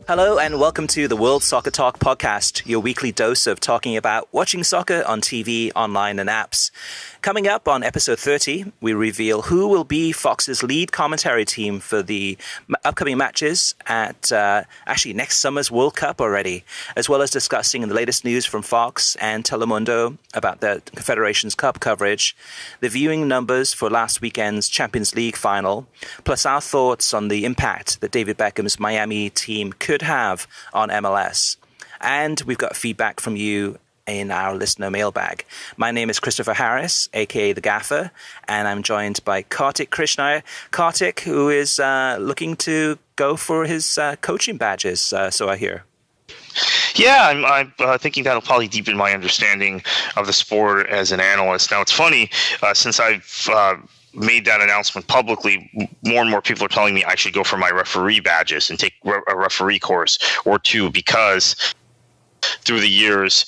Hello and welcome to the World Soccer Talk podcast, your weekly dose of talking about watching soccer on TV, online and apps. Coming up on episode 30, we reveal who will be Fox's lead commentary team for the upcoming matches at actually next summer's World Cup already, as well as discussing the latest news from Fox and Telemundo about the Confederations Cup coverage, the viewing numbers for last weekend's Champions League final, plus our thoughts on the impact that David Beckham's Miami team could have on MLS. And we've got feedback from you in our listener mailbag. My name is Christopher Harris, aka The Gaffer, and I'm joined by Kartik Krishnaiyer. Kartik, who is looking to go for his coaching badges, so I hear. Yeah, I'm thinking that'll probably deepen my understanding of the sport as an analyst. Now, it's funny, since I've made that announcement publicly, more and more people are telling me I should go for my referee badges and take a referee course or two, because through the years,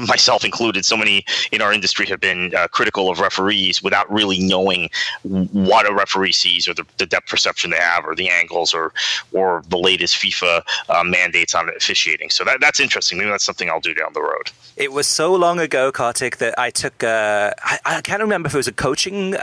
myself included, so many in our industry have been critical of referees without really knowing what a referee sees, or the depth perception they have, or the angles, or the latest FIFA mandates on officiating. So that's interesting. Maybe that's something I'll do down the road. It was so long ago, Kartik, that I took I can't remember if it was the coaching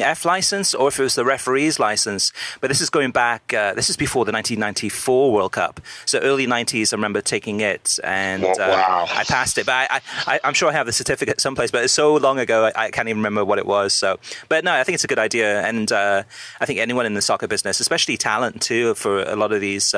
F license or if it was the referee's license. But this is going back. This is before the 1994 World Cup, so early 90s. I remember taking it, and wow. I passed it. But I'm sure I have the certificate someplace. But it's so long ago, I can't even remember what it was. So, but no, I think it's a good idea, and I think anyone in the soccer business, especially talent too, for a lot of these.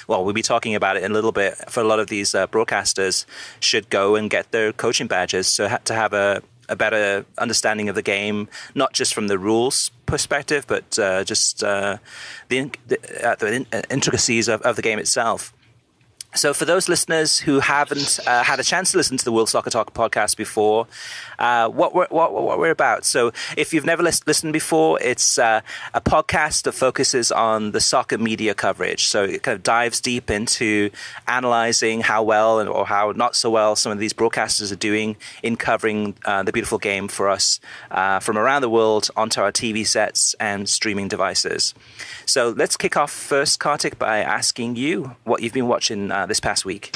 We'll be talking about it in a little bit. For a lot of these broadcasters, should go and get their coaching badges, so to have a better understanding of the game, not just from the rules perspective, but just the intricacies of the game itself. So for those listeners who haven't had a chance to listen to the World Soccer Talk podcast before, what we're about. So if you've never listened before, it's a podcast that focuses on the soccer media coverage. So it kind of dives deep into analyzing how well or how not so well some of these broadcasters are doing in covering the beautiful game for us from around the world onto our TV sets and streaming devices. So let's kick off first, Kartik, by asking you what you've been watching this past week.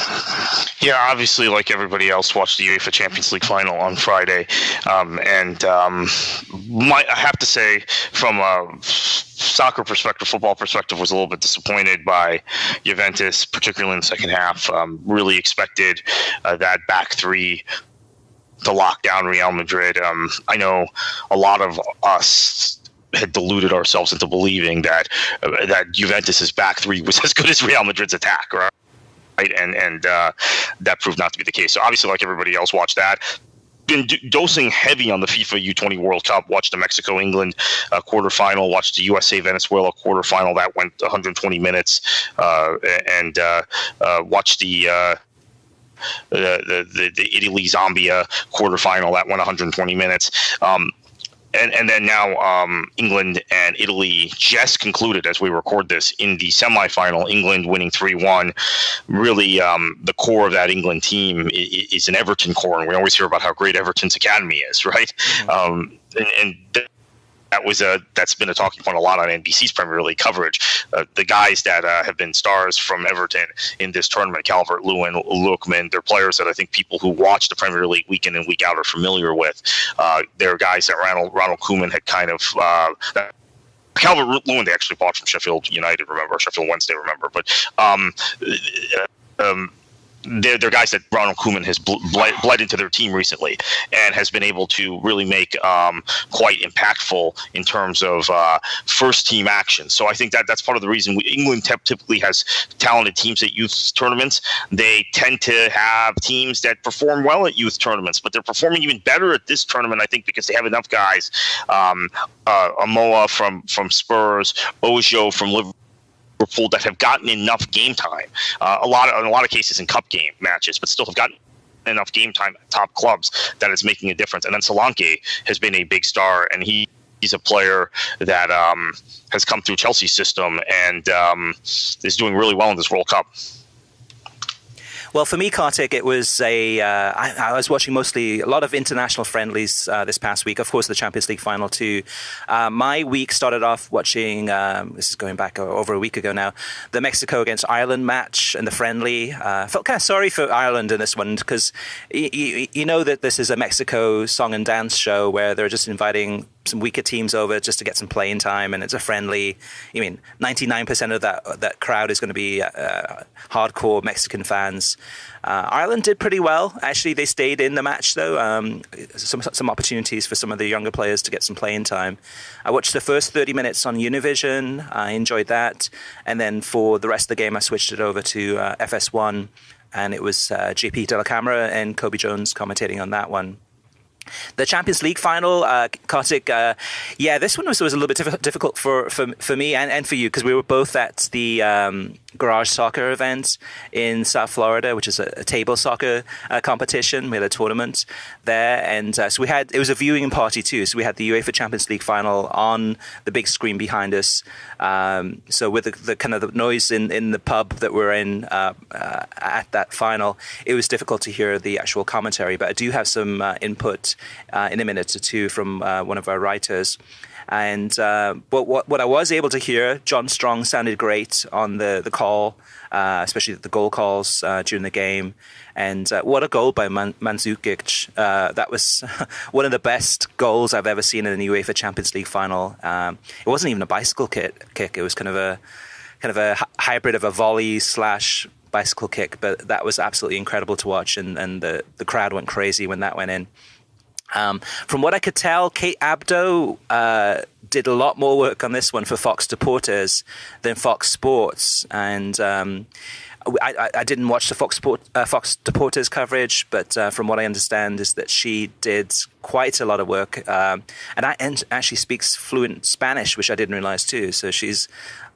Yeah, obviously, like everybody else, watched the UEFA Champions League final on Friday. I have to say, from a soccer perspective, football perspective, was a little bit disappointed by Juventus, particularly in the second half. Really expected that back three to lock down Real Madrid. I know a lot of us had deluded ourselves into believing that Juventus's back three was as good as Real Madrid's attack, right? And that proved not to be the case. So obviously, like everybody else, watched that. Been dosing heavy on the FIFA U20 World Cup. Watched the Mexico-England quarterfinal. Watched the USA-Venezuela quarterfinal. That went 120 minutes. And watched the Italy-Zambia quarterfinal. That went 120 minutes. And then now England and Italy just concluded as we record this in the semifinal. England winning 3-1. Really, the core of that England team is an Everton core, and we always hear about how great Everton's academy is, right? Mm-hmm. That's been a talking point a lot on NBC's Premier League coverage. The guys that have been stars from Everton in this tournament, Calvert-Lewin, Lookman, they're players that I think people who watch the Premier League week in and week out are familiar with. They're guys that Ronald Koeman had kind of Calvert-Lewin they actually bought from Sheffield United, Sheffield Wednesday, but they're guys that Ronald Koeman has bled into their team recently, and has been able to really make quite impactful in terms of first team action. So I think that's part of the reason England typically has talented teams at youth tournaments. They tend to have teams that perform well at youth tournaments, but they're performing even better at this tournament, I think, because they have enough guys. Amoa from Spurs, Ojo from Liverpool, that have gotten enough game time, in a lot of cases in cup game matches, but still have gotten enough game time at top clubs that is making a difference. And then Solanke has been a big star, and he's a player that has come through Chelsea's system and is doing really well in this World Cup. Well, for me, Kartik, it was I was watching mostly a lot of international friendlies this past week. Of course, the Champions League final too. My week started off watching. This is going back over a week ago now. The Mexico against Ireland match and the friendly. Felt kind of sorry for Ireland in this one because you know that this is a Mexico song and dance show where they're just inviting some weaker teams over just to get some playing time, and it's a friendly. 99% of that crowd is going to be hardcore Mexican fans. Ireland did pretty well. Actually, they stayed in the match though. Some opportunities for some of the younger players to get some playing time. I watched the first 30 minutes on Univision. I enjoyed that, and then for the rest of the game, I switched it over to FS1, and it was JP De La Camera and Kobe Jones commentating on that one. The Champions League final, Kartik, this one was a little bit difficult for me and for you because we were both at the garage soccer event in South Florida, which is a table soccer competition. We had a tournament there, and so it was a viewing party too. So we had the UEFA Champions League final on the big screen behind us. So with the kind of the noise in the pub that we're in at that final, it was difficult to hear the actual commentary. But I do have some input in a minute or two from one of our writers. And but what I was able to hear, John Strong sounded great on the call, especially the goal calls during the game. And what a goal by Mandzukic. That was one of the best goals I've ever seen in the UEFA Champions League final. It wasn't even a bicycle kick. It was kind of a hybrid of a volley / bicycle kick. But that was absolutely incredible to watch. And the crowd went crazy when that went in. From what I could tell, Kate Abdo did a lot more work on this one for Fox Deportes than Fox Sports. And I didn't watch the Fox Deportes coverage, but from what I understand is that she did quite a lot of work. And actually speaks fluent Spanish, which I didn't realize too. So she's,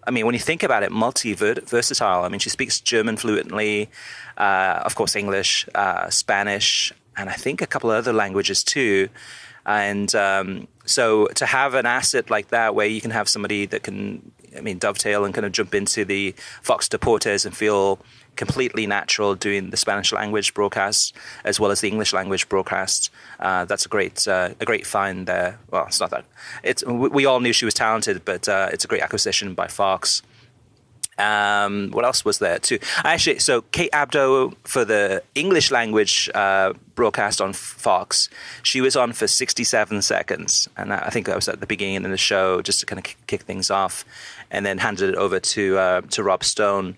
when you think about it, multi-versatile. She speaks German fluently, of course, English, Spanish, and I think a couple of other languages too. And so to have an asset like that where you can have somebody that can, dovetail and kind of jump into the Fox Deportes and feel completely natural doing the Spanish language broadcast as well as the English language broadcast, that's a great find there. Well, it's not that. We all knew she was talented, but it's a great acquisition by Fox. What else was there too? So Kate Abdo for the English language broadcast on Fox, she was on for 67 seconds, and I think that was at the beginning of the show just to kind of kick things off, and then handed it over to Rob Stone.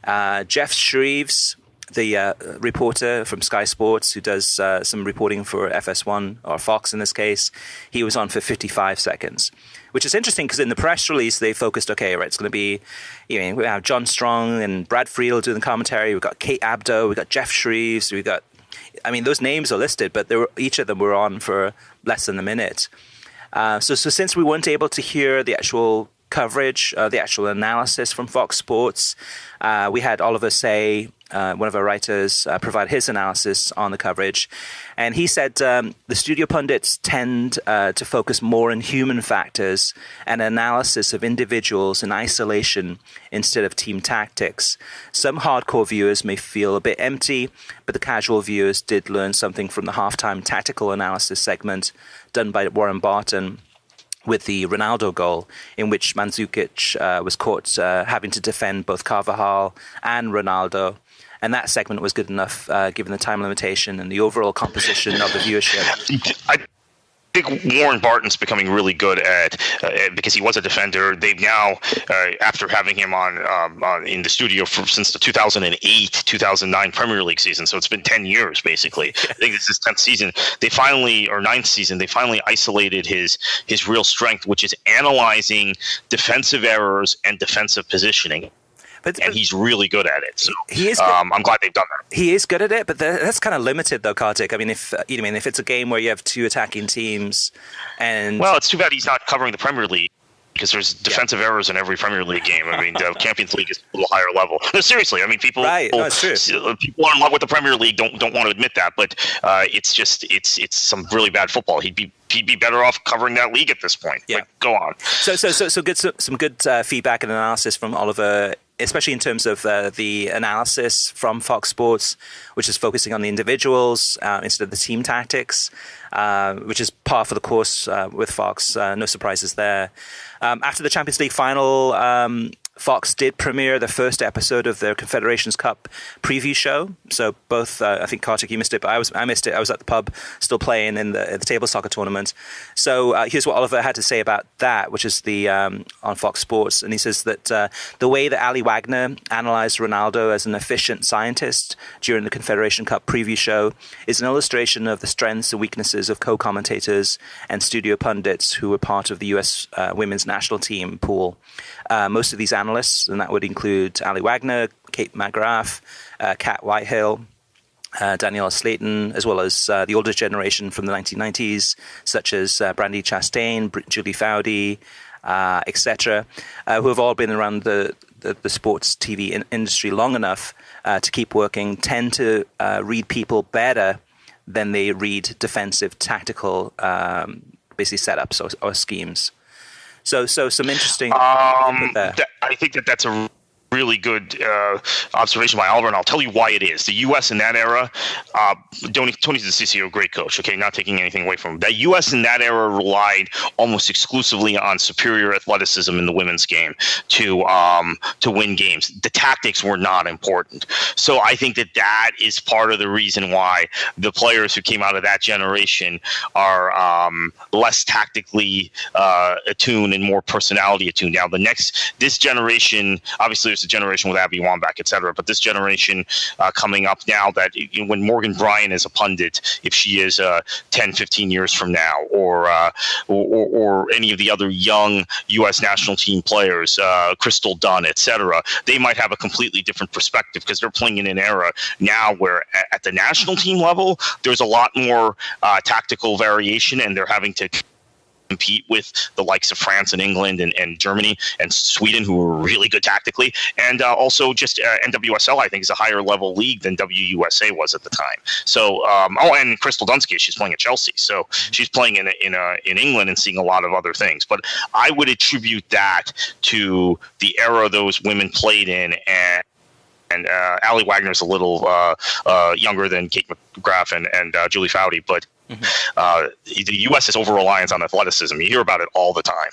Jeff Shreves, the reporter from Sky Sports who does some reporting for FS1 or Fox in this case, he was on for 55 seconds. Which is interesting because in the press release they focused, it's going to be, we have John Strong and Brad Friedel doing the commentary. We've got Kate Abdo, we've got Jeff Shreves, we've got, those names are listed, but each of them were on for less than a minute. So since we weren't able to hear the actual coverage, the actual analysis from Fox Sports, we had Oliver Say, one of our writers, provide his analysis on the coverage. And he said the studio pundits tend to focus more on human factors and analysis of individuals in isolation instead of team tactics. Some hardcore viewers may feel a bit empty, but the casual viewers did learn something from the halftime tactical analysis segment done by Warren Barton with the Ronaldo goal, in which Mandzukic was caught having to defend both Carvajal and Ronaldo. And that segment was good enough, given the time limitation and the overall composition of the viewership. I think Warren Barton's becoming really good at because he was a defender. They've now, after having him on in the studio since the 2008-2009 Premier League season, so it's been 10 years basically. I think this is 10th season. Ninth season. They finally isolated his real strength, which is analyzing defensive errors and defensive positioning. And he's really good at it. So he is I'm glad they've done that. He is good at it, but that's kind of limited, though, Kartik. If it's a game where you have two attacking teams, and it's too bad he's not covering the Premier League because there's defensive errors in every Premier League game. The Champions League is a little higher level. No, seriously. People it's true. People are in love with the Premier League. Don't want to admit that, but it's some really bad football. He'd be he'd be better off covering that league at this point. Yeah. Like, go on. So good, some good feedback and analysis from Oliver, especially in terms of the analysis from Fox Sports, which is focusing on the individuals instead of the team tactics, which is par for the course with Fox. No surprises there. After the Champions League final, Fox did premiere the first episode of their Confederations Cup preview show. So both, I think Kartik, you missed it, but I missed it. I was at the pub still playing in the table soccer tournament. So here's what Oliver had to say about that, which is the on Fox Sports. And he says that the way that Ali Wagner analyzed Ronaldo as an efficient scientist during the Confederation Cup preview show is an illustration of the strengths and weaknesses of co-commentators and studio pundits who were part of the U.S. women's national team pool. Most of these analysts, and that would include Ali Wagner, Kate McGrath, Kat Whitehill, Daniela Slayton, as well as the older generation from the 1990s, such as Brandy Chastain, Julie Foudy, etc., who have all been around the sports TV industry long enough to keep working, tend to read people better than they read defensive tactical basically setups or schemes. So some interesting. I think that's a really good observation by Oliver, and I'll tell you why it is. The U.S. in that era, Tony DeCiccio, great coach, okay, not taking anything away from him. The U.S. in that era relied almost exclusively on superior athleticism in the women's game to win games. The tactics were not important. So I think that is part of the reason why the players who came out of that generation are less tactically attuned and more personality attuned. Now, this generation, obviously there's a generation with Abby Wambach, et cetera, but this generation coming up now, that when Morgan Bryan is a pundit, if she is 10, 15 years from now, or any of the other young U.S. national team players, Crystal Dunn, et cetera, they might have a completely different perspective because they're playing in an era now where at the national team level, there's a lot more tactical variation, and they're having to compete with the likes of France and England and Germany and Sweden, who are really good tactically. And also just NWSL, I think, is a higher level league than WUSA was at the time. So, and Crystal Dunsky, she's playing at Chelsea. So she's playing in England and seeing a lot of other things. But I would attribute that to the era those women played in, and Ali Wagner's a little younger than Kate McGrath and Julie Foudy, but the U.S. is over-reliance on athleticism. You hear about it all the time.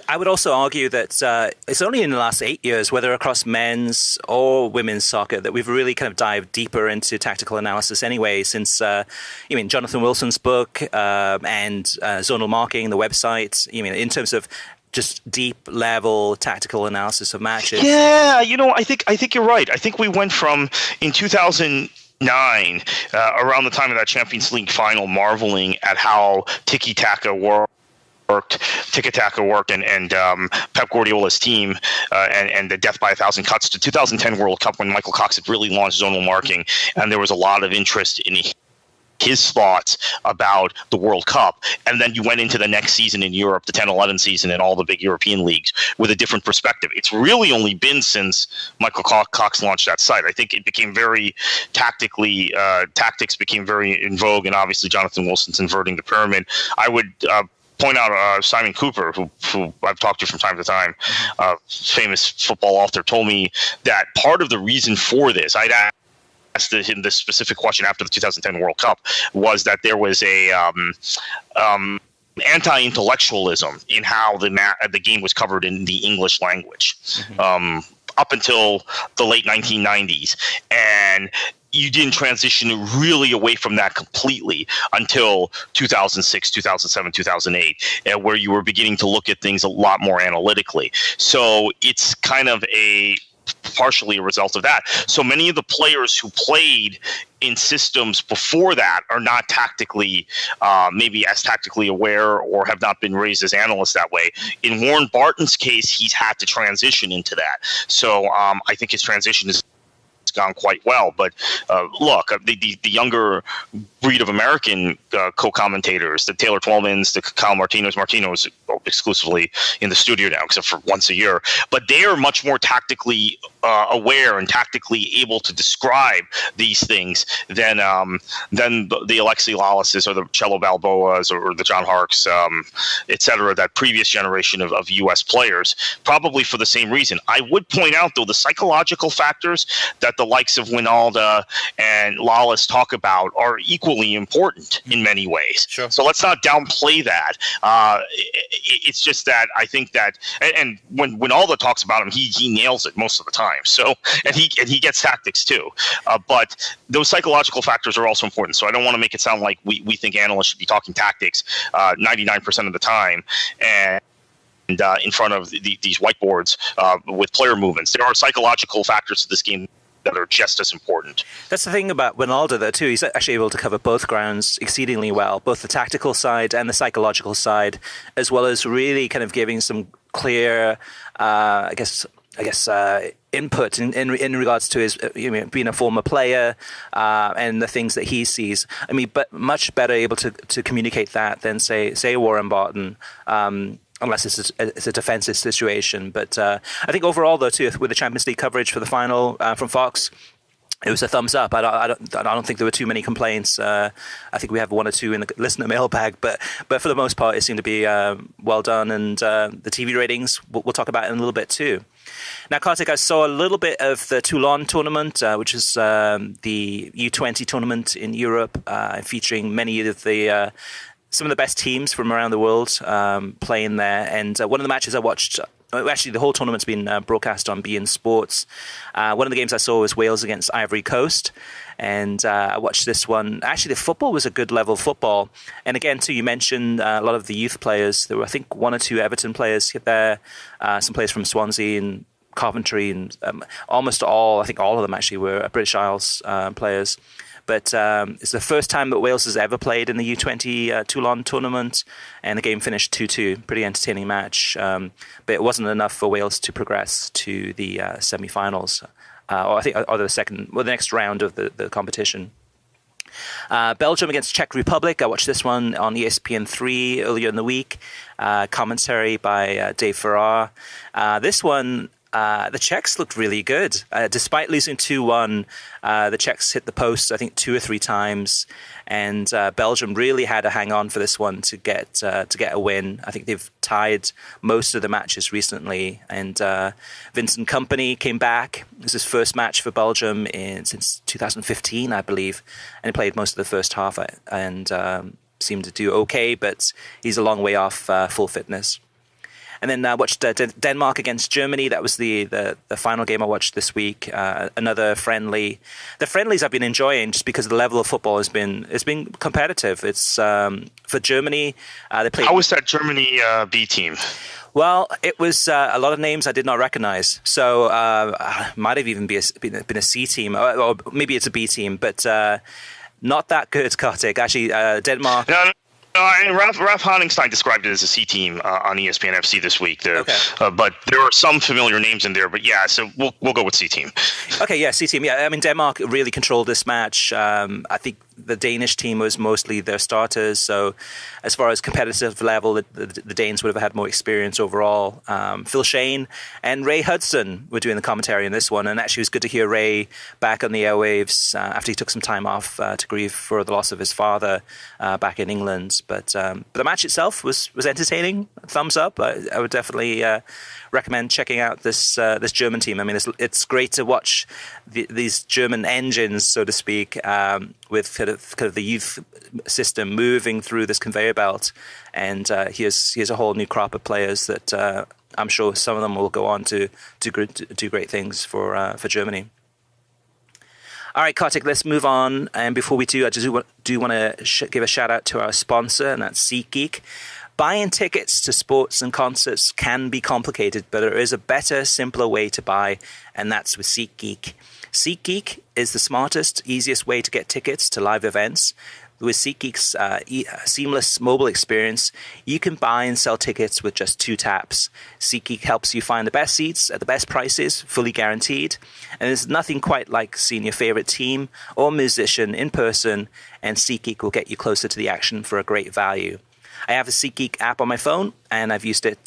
I would also argue that it's only in the last 8 years, whether across men's or women's soccer, that we've really kind of dived deeper into tactical analysis anyway, since, Jonathan Wilson's book and Zonal Marking, the website, in terms of just deep level tactical analysis of matches. Yeah, I think you're right. I think we went from, in 2009, around the time of that Champions League final, marveling at how tiki-taka worked, and Pep Guardiola's team and the death by 1,000 cuts, to 2010 World Cup, when Michael Cox had really launched zonal marking, and there was a lot of interest in his thoughts about the World Cup. And then you went into the next season in Europe, the 10-11 season, and all the big European leagues with a different perspective. It's really only been since Michael Cox launched that site. I think it became very tactics became very in vogue, and obviously Jonathan Wilson's inverting the pyramid. I would point out Simon Cooper, who I've talked to from time to time, famous football author, told me that part of the reason for this, I'd asked him this specific question after the 2010 World Cup, was that there was a anti-intellectualism in how the game was covered in the English language up until the late 1990s, and you didn't transition really away from that completely until 2006, 2007, 2008, where you were beginning to look at things a lot more analytically. So it's kind of partially a result of that. So many of the players who played in systems before that are not tactically, maybe as tactically aware, or have not been raised as analysts that way. In Warren Barton's case, he's had to transition into that. So I think his transition is gone quite well. But look, the younger breed of American co-commentators, the Taylor Twellmans, the Kyle Martino's exclusively in the studio now, except for once a year. But they are much more tactically aware and tactically able to describe these things than the Alexi Lalas's or the Cello Balboas or the John Harks, et cetera, that previous generation of U.S. players, probably for the same reason. I would point out, though, the psychological factors that the likes of Winalda and Lalas talk about are equally important in many ways. Sure. So let's not downplay that. It's just that I think that, and when Winalda talks about him, he nails it most of the time. So, and he gets tactics too. But those psychological factors are also important. So I don't want to make it sound like we think analysts should be talking tactics 99% of the time. And in front of these whiteboards with player movements. There are psychological factors to this game that are just as important. That's the thing about Winalda, though, too. He's actually able to cover both grounds exceedingly well, both the tactical side and the psychological side, as well as really kind of giving some clear, input in regards to his being a former player and the things that he sees. I mean, but much better able to communicate that than say Warren Barton. Unless it's a defensive situation. But I think overall, though, too, with the Champions League coverage for the final from Fox, it was a thumbs up. I don't think there were too many complaints. I think we have one or two in the listener mailbag, but for the most part, it seemed to be well done. And the TV ratings, we'll talk about in a little bit too. Now, Kartik, I saw a little bit of the Toulon tournament, which is the U20 tournament in Europe, featuring many of the some of the best teams from around the world playing there. And one of the matches I watched, actually the whole tournament's been broadcast on beIN Sports. One of the games I saw was Wales against Ivory Coast. And I watched this one. Actually, the football was a good level football. And again, too, you mentioned a lot of the youth players. There were, I think, one or two Everton players there, some players from Swansea and Coventry, and almost all, I think all of them actually were British Isles players. But it's the first time that Wales has ever played in the U20 Toulon tournament, and the game finished 2-2. Pretty entertaining match, but it wasn't enough for Wales to progress to the semi-finals, the next round of the competition. Belgium against Czech Republic. I watched this one on ESPN3 earlier in the week. Commentary by Dave Farrar. This one, the Czechs looked really good. Despite losing 2-1, the Czechs hit the post, I think, 2 or 3 times. And Belgium really had to hang on for this one to get a win. I think they've tied most of the matches recently. And Vincent Kompany came back. It was his first match for Belgium since 2015, I believe. And he played most of the first half and seemed to do okay, but he's a long way off full fitness. And then I watched Denmark against Germany. That was the final game I watched this week. Another friendly. The friendlies I've been enjoying just because the level of football has been competitive. It's for Germany. They played. How was that Germany B team? Well, it was a lot of names I did not recognize. So might have even been a C team, or maybe it's a B team, but not that good, Kartik. Actually, Denmark. No. Ralph Honigstein described it as a C team on ESPN FC this week. But there are some familiar names in there. But yeah, so we'll go with C team. Okay, yeah, C team. Yeah, I mean Denmark really controlled this match. I think the Danish team was mostly their starters. So as far as competitive level, the Danes would have had more experience overall. Phil Shane and Ray Hudson were doing the commentary in this one. And actually it was good to hear Ray back on the airwaves after he took some time off to grieve for the loss of his father back in England. But the match itself was entertaining. Thumbs up. I would definitely recommend checking out this German team. I mean, it's great to watch these German engines, so to speak, with kind of the youth system moving through this conveyor belt. And here's a whole new crop of players that I'm sure some of them will go on to do great things for Germany. All right, Kartik, let's move on. And before we do, I just do want to give a shout out to our sponsor, and that's SeatGeek. Buying tickets to sports and concerts can be complicated, but there is a better, simpler way to buy, and that's with SeatGeek. SeatGeek is the smartest, easiest way to get tickets to live events. With SeatGeek's seamless mobile experience, you can buy and sell tickets with just 2 taps. SeatGeek helps you find the best seats at the best prices, fully guaranteed. And there's nothing quite like seeing your favorite team or musician in person, and SeatGeek will get you closer to the action for a great value. I have the SeatGeek app on my phone, and I've used it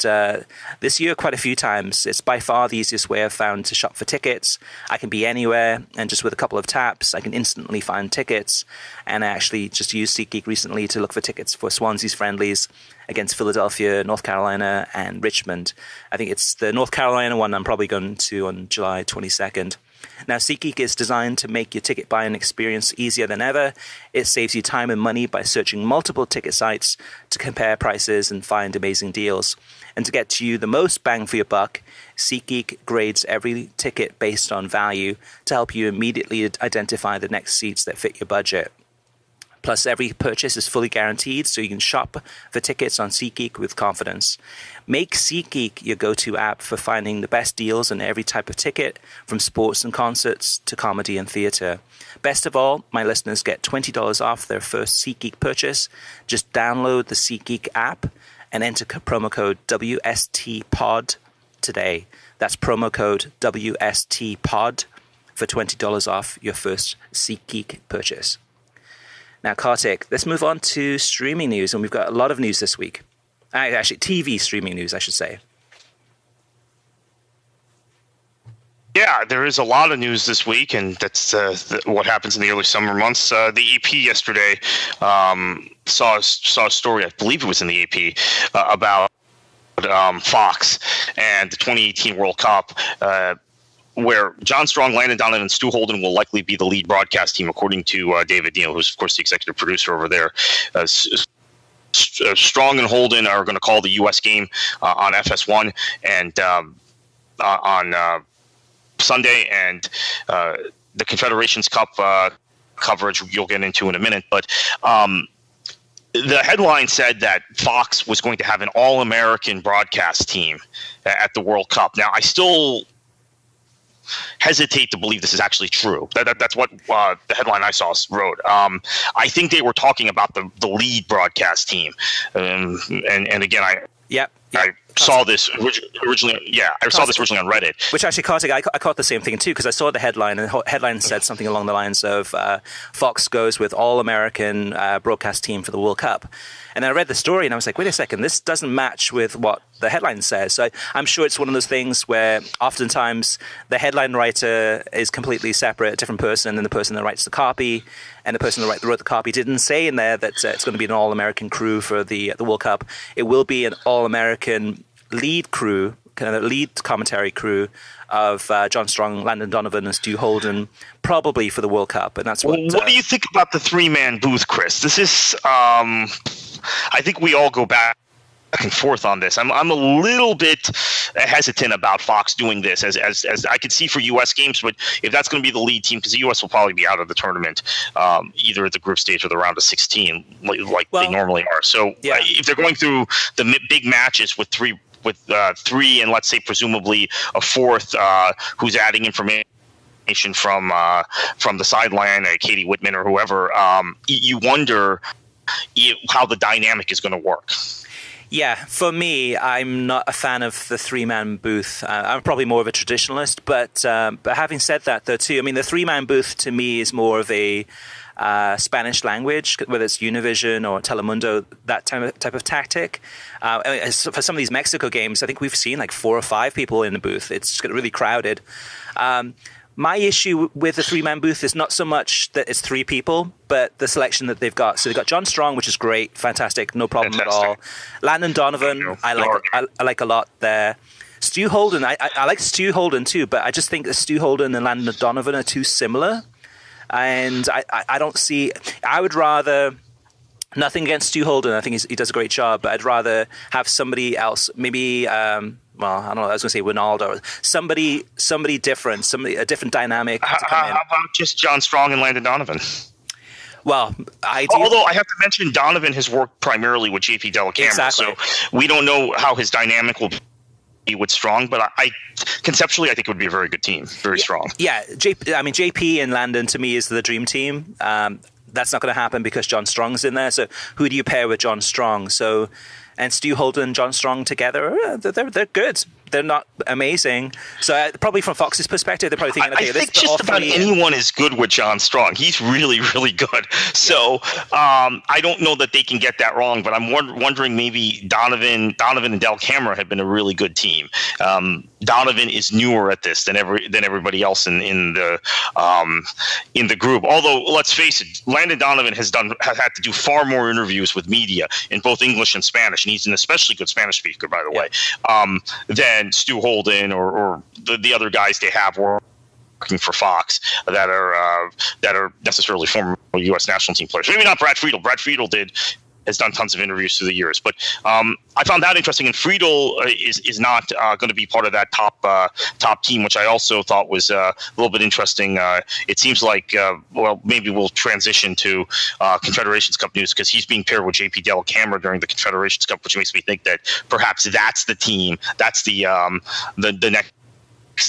this year quite a few times. It's by far the easiest way I've found to shop for tickets. I can be anywhere, and just with a couple of taps, I can instantly find tickets. And I actually just used SeatGeek recently to look for tickets for Swansea's friendlies against Philadelphia, North Carolina, and Richmond. I think it's the North Carolina one I'm probably going to on July 22nd. Now, SeatGeek is designed to make your ticket buying experience easier than ever. It saves you time and money by searching multiple ticket sites to compare prices and find amazing deals. And to get you the most bang for your buck, SeatGeek grades every ticket based on value to help you immediately identify the next seats that fit your budget. Plus, every purchase is fully guaranteed, so you can shop for tickets on SeatGeek with confidence. Make SeatGeek your go-to app for finding the best deals on every type of ticket, from sports and concerts to comedy and theater. Best of all, my listeners get $20 off their first SeatGeek purchase. Just download the SeatGeek app and enter promo code WSTPOD today. That's promo code WSTPOD for $20 off your first SeatGeek purchase. Now, Kartik, let's move on to streaming news, and we've got a lot of news this week. Actually, TV streaming news, I should say. Yeah, there is a lot of news this week, and that's what happens in the early summer months. The AP yesterday saw a story, I believe it was in the AP, about Fox and the 2018 World Cup, where John Strong, Landon Donovan, and Stu Holden will likely be the lead broadcast team, according to David Neal, who's, of course, the executive producer over there. Strong and Holden are going to call the U.S. game on FS1 and on Sunday, and the Confederations Cup coverage you'll get into in a minute. But the headline said that Fox was going to have an all-American broadcast team at the World Cup. Now, I still hesitate to believe this is actually true. That's what the headline I saw wrote. I think they were talking about the lead broadcast team. And again, I saw this originally. Yeah, I saw this originally on Reddit. Which actually, Kartik, I caught the same thing too, because I saw the headline, and the headline said something along the lines of Fox goes with all-American broadcast team for the World Cup. And I read the story, and I was like, wait a second, this doesn't match with what the headline says. So I'm sure it's one of those things where oftentimes the headline writer is completely separate, a different person than the person that writes the copy. And the person that wrote the copy didn't say in there that it's going to be an all-American crew for the World Cup. It will be an all-American lead crew, kind of a lead commentary crew of John Strong, Landon Donovan, and Stu Holden, probably for the World Cup. And that's what. What do you think about the 3-man booth, Chris? This is, I think we all go back and forth on this. I'm a little bit hesitant about Fox doing this, as I could see for U.S. games, but if that's going to be the lead team, because the U.S. will probably be out of the tournament, either at the group stage or the round of 16, they normally are. So if they're going through the big matches with three, and let's say presumably a fourth who's adding information from the sideline, Katie Whitman or whoever, you wonder how the dynamic is going to work. Yeah, for me, I'm not a fan of the 3-man booth. I'm probably more of a traditionalist, but having said that, though, too, I mean, the 3-man booth to me is more of a Spanish language, whether it's Univision or Telemundo, that type of tactic. For some of these Mexico games, I think we've seen like 4 or 5 people in the booth. It's really crowded. My issue with the 3-man booth is not so much that it's 3 people, but the selection that they've got. So they've got John Strong, which is great, fantastic, no problem at all. Landon Donovan, I like a lot there. Stu Holden, I like Stu Holden too, but I just think that Stu Holden and Landon Donovan are too similar. And I don't see, I would rather, nothing against Stu Holden, I think he does a great job, but I'd rather have somebody else, maybe, well, I don't know, I was going to say Ronaldo, somebody different, a different dynamic. How about just John Strong and Landon Donovan? Well, although I have to mention Donovan has worked primarily with JP Dellacamera, exactly. So we don't know how his dynamic will be with Strong, but conceptually I think it would be a very good team, very strong. Yeah, JP and Landon to me is the dream team. that's not going to happen because John Strong's in there. So who do you pair with John Strong? So, and Stu Holden and John Strong together, they're good. They're not amazing. So probably from Fox's perspective, they're probably thinking, okay, I think just about anyone is good with John Strong. He's really, really good. So I don't know that they can get that wrong, but I'm wondering maybe Donovan and Del Camera have been a really good team. Donovan is newer at this than everybody else in the group. Although let's face it, Landon Donovan has had to do far more interviews with media in both English and Spanish, and he's an especially good Spanish speaker, by the way, than Stu Holden or the other guys they have working for Fox that are necessarily former U.S. national team players. Maybe not Brad Friedel. Brad Friedel has done tons of interviews through the years, but I found that interesting. And Friedel is not going to be part of that top team, which I also thought was a little bit interesting. It seems like maybe we'll transition to Confederations Cup news because he's being paired with JP Del Camera during the Confederations Cup, which makes me think that perhaps that's the team. That's the next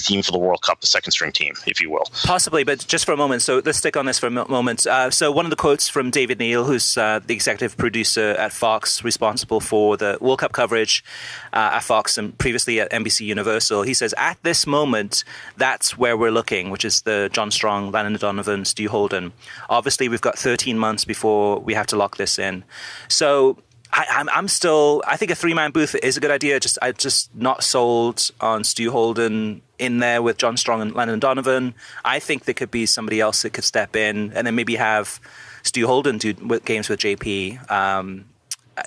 team for the World Cup, the second string team, if you will. Possibly, but just for a moment. So let's stick on this for a moment. So one of the quotes from David Neal, who's the executive producer at Fox, responsible for the World Cup coverage at Fox and previously at NBC Universal, he says, at this moment, that's where we're looking, which is the John Strong, Landon Donovan, Stu Holden. Obviously, we've got 13 months before we have to lock this in. So I think a three-man booth is a good idea. I'm just not sold on Stu Holden in there with John Strong and Landon Donovan. I think there could be somebody else that could step in and then maybe have Stu Holden do games with JP.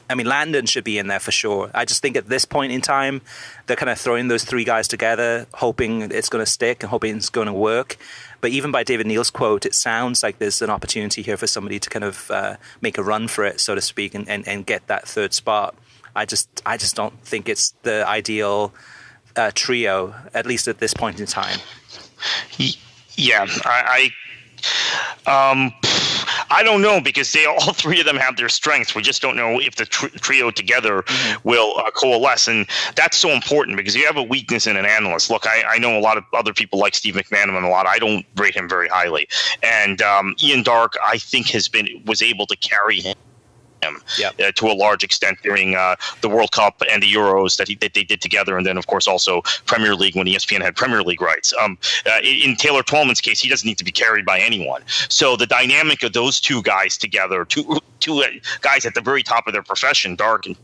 Landon should be in there for sure. I just think at this point in time, they're kind of throwing those three guys together, hoping it's going to stick and hoping it's going to work. But even by David Neal's quote, it sounds like there's an opportunity here for somebody to kind of make a run for it, so to speak, and get that third spot. I just don't think it's the ideal trio, at least at this point in time. Yeah, I don't know because all three of them have their strengths. We just don't know if the trio together will coalesce, and that's so important because you have a weakness in an analyst. Look, I know a lot of other people like Steve McManaman a lot. I don't rate him very highly, and Ian Darke I think was able to carry him. To a large extent during the World Cup and the Euros that they did together, and then of course also Premier League when ESPN had Premier League rights. In Taylor Twellman's case, he doesn't need to be carried by anyone. So the dynamic of those two guys together, two guys at the very top of their profession, Darke and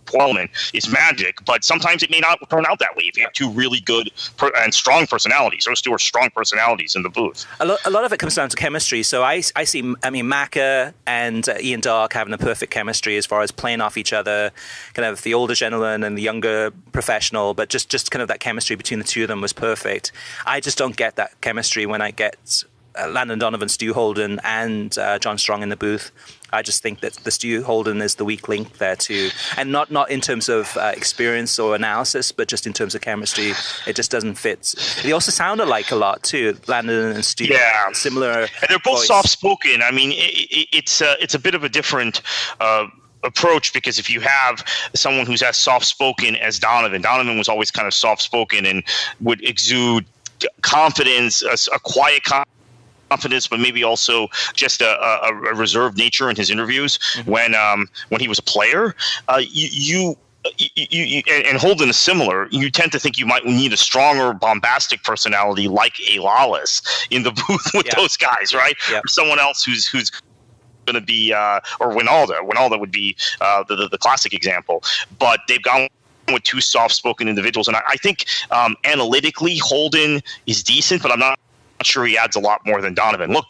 Twellman, is magic, but sometimes it may not turn out that way if you have two really good and strong personalities. Those two are strong personalities in the booth. A lot of it comes down to chemistry. So I see, Macca and Ian Darke having the perfect chemistry as far as playing off each other, kind of the older gentleman and the younger professional, but just kind of that chemistry between the two of them was perfect. I just don't get that chemistry when I get Landon Donovan, Stu Holden, and John Strong in the booth. I just think that the Stu Holden is the weak link there too, and not in terms of experience or analysis, but just in terms of chemistry. It just doesn't fit. They also sound alike a lot too, Landon and Stu. Yeah, similar. And they're both soft-spoken. I mean, it's a bit of a different approach because if you have someone who's as soft-spoken as Donovan was always kind of soft-spoken and would exude confidence, a quiet confidence, but maybe also just a reserved nature in his interviews when he was a player. You and Holden is similar. You tend to think you might need a stronger, bombastic personality like a Lawless in the booth with those guys, right? Yeah. Or someone else who's going to be, or Winalda. Winalda would be the classic example. But they've gone with two soft-spoken individuals, and I think analytically Holden is decent, but I'm not sure he adds a lot more than Donovan. Look,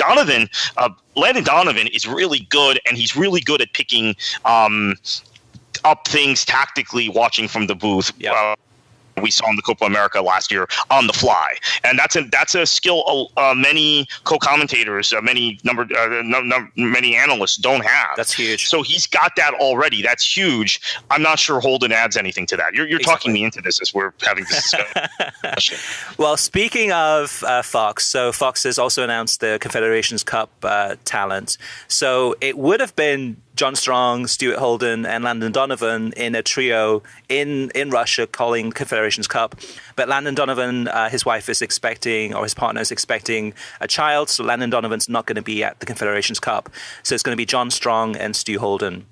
Landon Donovan is really good, and he's really good at picking up things tactically, watching from the booth. Yep. We saw in the Copa America last year on the fly, and that's a skill many co-commentators, many analysts don't have. That's huge. So he's got that already. That's huge. I'm not sure Holden adds anything to that. You're exactly talking me into this as we're having this discussion. Well, speaking of Fox, so Fox has also announced the Confederations Cup talent. So it would have been John Strong, Stuart Holden, and Landon Donovan in a trio in Russia calling Confederations Cup. But Landon Donovan, his wife is expecting, or his partner is expecting a child, so Landon Donovan's not going to be at the Confederations Cup. So it's going to be John Strong and Stu Holden.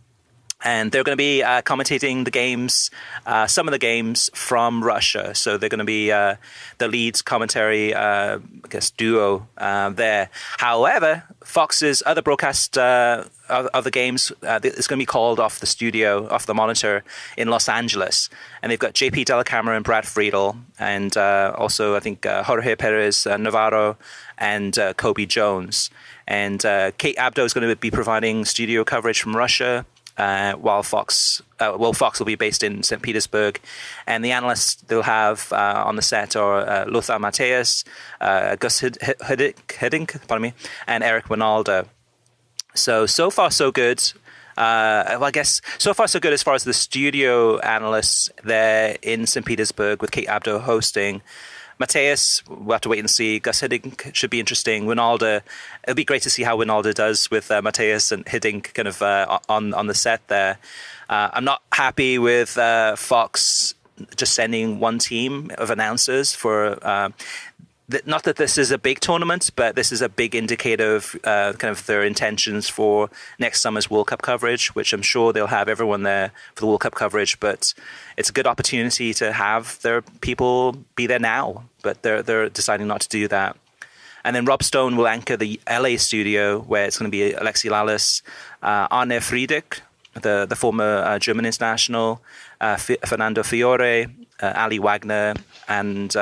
And they're going to be commentating the games, some of the games from Russia. So they're going to be the lead commentary, I guess, duo there. However, Fox's other broadcast of the games is going to be called off the studio, off the monitor in Los Angeles. And they've got JP Della Camera and Brad Friedel, and also, I think, Jorge Perez Navarro and Kobe Jones. And Kate Abdo is going to be providing studio coverage from Russia. While Fox will be based in St. Petersburg, and the analysts they'll have on the set are Lothar Matthäus, Gus Hiddink, pardon me, and Eric Winalda. So far so good. Well, I guess so far so good as far as the studio analysts there in St. Petersburg with Kate Abdo hosting. Matthäus, we'll have to wait and see. Gus Hiddink should be interesting. Winalda, it'll be great to see how Winalda does with Matthäus and Hiddink kind of on the set there. I'm not happy with Fox just sending one team of announcers for... not that this is a big tournament, but this is a big indicator of kind of their intentions for next summer's World Cup coverage, which I'm sure they'll have everyone there for the World Cup coverage. But it's a good opportunity to have their people be there now, but they're deciding not to do that. And then Rob Stone will anchor the LA studio, where it's going to be Alexi Lalas, Arne Friedrich, the former German international, Fernando Fiore, Ali Wagner, and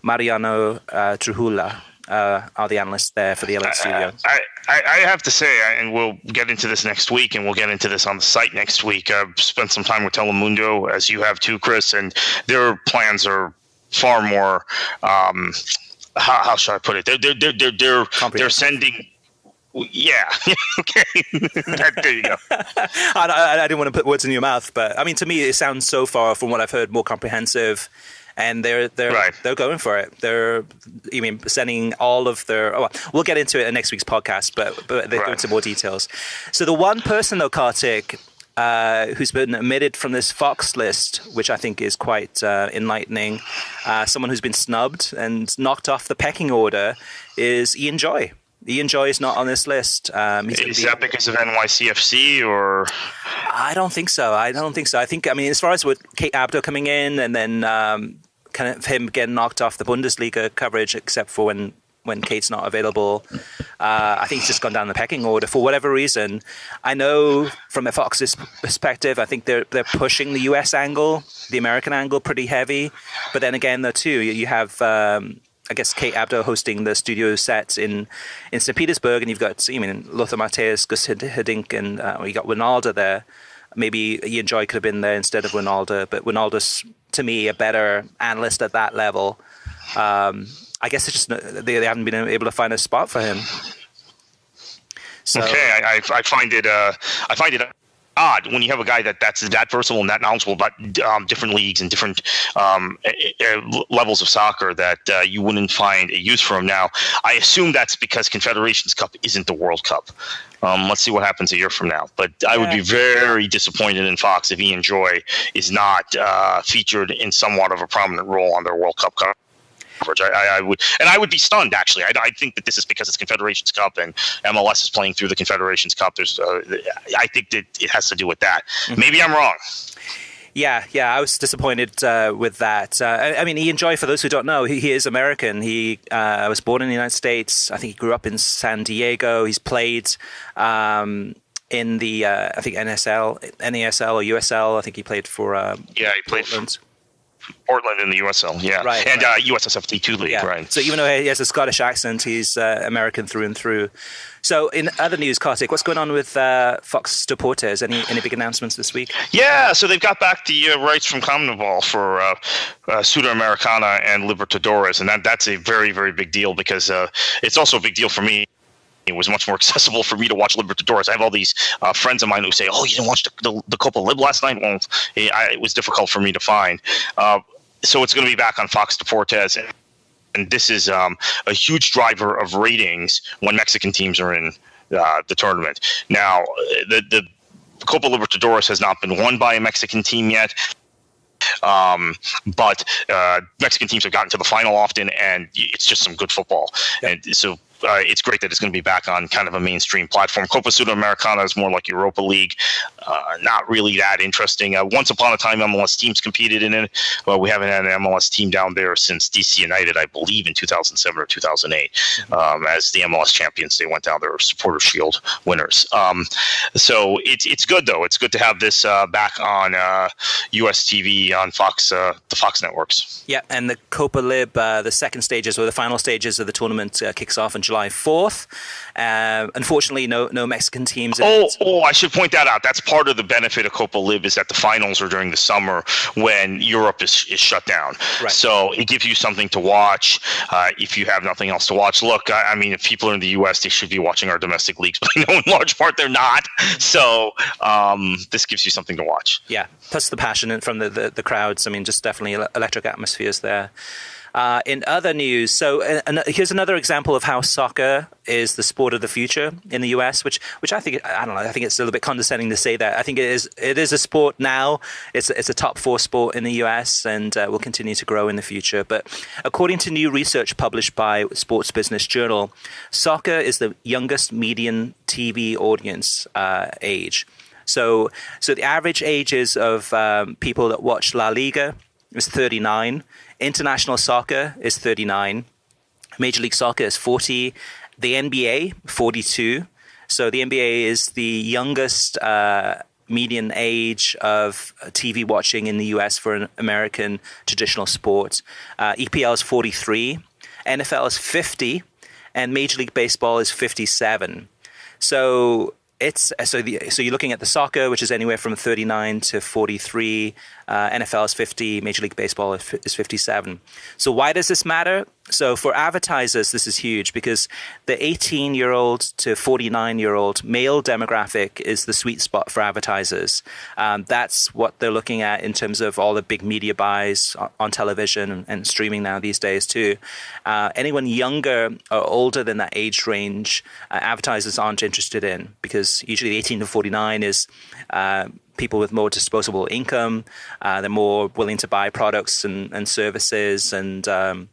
Mariano Trujillo are the analysts there for the LA studio. I have to say, and we'll get into this next week, and we'll get into this on the site next week. I've spent some time with Telemundo, as you have too, Chris, and their plans are far more. How should I put it? They're sending. Yeah. Okay. There you go. I didn't want to put words in your mouth, but I mean, to me, it sounds so far from what I've heard more comprehensive, and they're going for it. They're sending all of their. Oh, well, we'll get into it in next week's podcast, but they go into more details. So the one person though, Kartik, who's been omitted from this Fox list, which I think is quite enlightening, someone who's been snubbed and knocked off the pecking order, is Ian Joy. Ian Joy is not on this list. Is that because of NYCFC or? I don't think so. I think, as far as with Kate Abdo coming in and then kind of him getting knocked off the Bundesliga coverage, except for when Kate's not available, I think he's just gone down the pecking order for whatever reason. I know from a Fox's perspective, I think they're pushing the US angle, the American angle pretty heavy. But then again, though, too, you have... I guess Kate Abdo hosting the studio sets in St. Petersburg, and you've got Lothar Matthäus, Gus Hiddink, and you got Winalda there. Maybe Ian Joy could have been there instead of Winalda, but Winalda's, to me, a better analyst at that level. I guess it's just they haven't been able to find a spot for him. So, okay, I find it odd when you have a guy that's that versatile and that knowledgeable about different leagues and different levels of soccer that you wouldn't find a use for him. Now, I assume that's because Confederations Cup isn't the World Cup. Let's see what happens a year from now. But I would be very disappointed in Fox if Ian Joy is not featured in somewhat of a prominent role on their World Cup coverage. I would be stunned, actually. I think that this is because it's Confederations Cup and MLS is playing through the Confederations Cup. I think that it has to do with that. Mm-hmm. Maybe I'm wrong. Yeah, I was disappointed with that. Ian Joy, for those who don't know, he is American. He was born in the United States. I think he grew up in San Diego. He's played in the, I think, NASL or USL. I think he played for he played Portland. Portland in the USL, yeah. Right, and right. USSFT2 league, yeah. Right. So even though he has a Scottish accent, he's American through and through. So in other news, Kartik, what's going on with Fox Deportes? Any big announcements this week? Yeah, so they've got back the rights from CONMEBOL for Sudamericana and Libertadores, and that's a very, very big deal because it's also a big deal for me. It was much more accessible for me to watch Libertadores. I have all these friends of mine who say, "Oh, you didn't watch the Copa Lib last night?" Well, it was difficult for me to find. So it's going to be back on Fox Deportes, and this is a huge driver of ratings when Mexican teams are in the tournament. Now, the Copa Libertadores has not been won by a Mexican team yet. But Mexican teams have gotten to the final often, and it's just some good football. Yep. And so it's great that it's going to be back on kind of a mainstream platform. Copa Sudamericana is more like Europa League, not really that interesting. Once upon a time, MLS teams competed in it. Well, we haven't had an MLS team down there since DC United, I believe, in 2007 or 2008. As the MLS champions, they went down there, Supporter Shield winners. So it's good, though. It's good to have this back on US TV on Fox, the Fox networks. Yeah, and the Copa Lib, the second stages or the final stages of the tournament kicks off on July 4th. Unfortunately, no Mexican teams. I should point that out. That's part of the benefit of Copa Lib is that the finals are during the summer when Europe is shut down. Right. So it gives you something to watch if you have nothing else to watch. Look, I mean, if people are in the U.S., they should be watching our domestic leagues, but I know in large part they're not. So this gives you something to watch. Yeah, plus the passion from the crowds. I mean, just definitely electric atmospheres there. In other news, so here's another example of how soccer is the sport of the future in the US, which I think, I don't know, I think it's a little bit condescending to say that. I think it is a sport now. It's a top 4 sport in the US and will continue to grow in the future. But according to new research published by Sports Business Journal, soccer is the youngest median TV audience age. So the average ages of people that watch La Liga is 39. International soccer is 39. Major League Soccer is 40. The NBA, 42. So the NBA is the youngest median age of TV watching in the US for an American traditional sport. EPL is 43. NFL is 50. And Major League Baseball is 57. So you're looking at the soccer, which is anywhere from 39 to 43. NFL is 50. Major League Baseball is 57. So why does this matter? So for advertisers, this is huge because the 18-year-old to 49-year-old male demographic is the sweet spot for advertisers. That's what they're looking at in terms of all the big media buys on television and streaming now these days too. Anyone younger or older than that age range, advertisers aren't interested in because usually the 18 to 49 is people with more disposable income. They're more willing to buy products and services and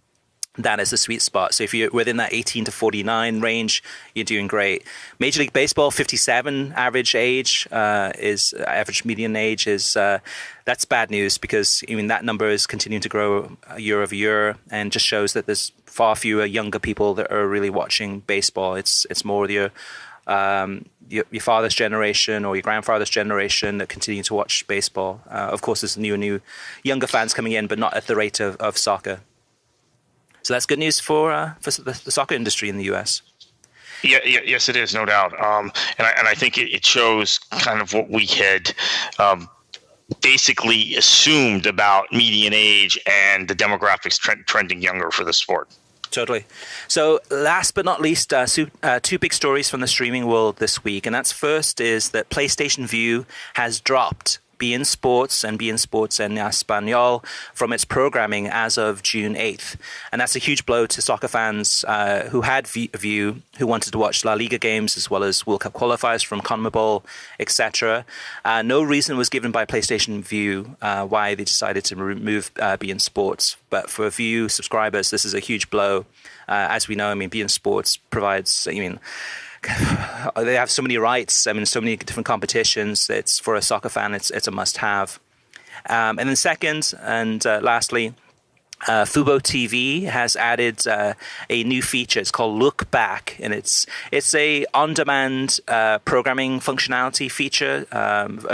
that is the sweet spot. So if you're within that 18 to 49 range, you're doing great. Major League Baseball, 57 average median age is that's bad news because I mean that number is continuing to grow year over year and just shows that there's far fewer younger people that are really watching baseball. It's more your father's generation or your grandfather's generation that continue to watch baseball. Of course, there's new younger fans coming in, but not at the rate of soccer. So that's good news for the soccer industry in the U.S. Yeah, yes, it is, no doubt. And I think it shows kind of what we had basically assumed about median age and the demographics trending younger for the sport. Totally. So last but not least, two big stories from the streaming world this week. And that's first is that PlayStation Vue has dropped beIN Sports and beIN Sports en Español from its programming as of June 8th. And that's a huge blow to soccer fans who had Vue, who wanted to watch La Liga games as well as World Cup qualifiers from CONMEBOL, etc. No reason was given by PlayStation Vue why they decided to remove beIN Sports. But for Vue subscribers, this is a huge blow. As we know, I mean, beIN Sports provides, they have so many rights. I mean, so many different competitions. It's for a soccer fan. It's a must-have. And then second and lastly, Fubo TV has added a new feature. It's called Look Back, and it's a on-demand programming functionality feature,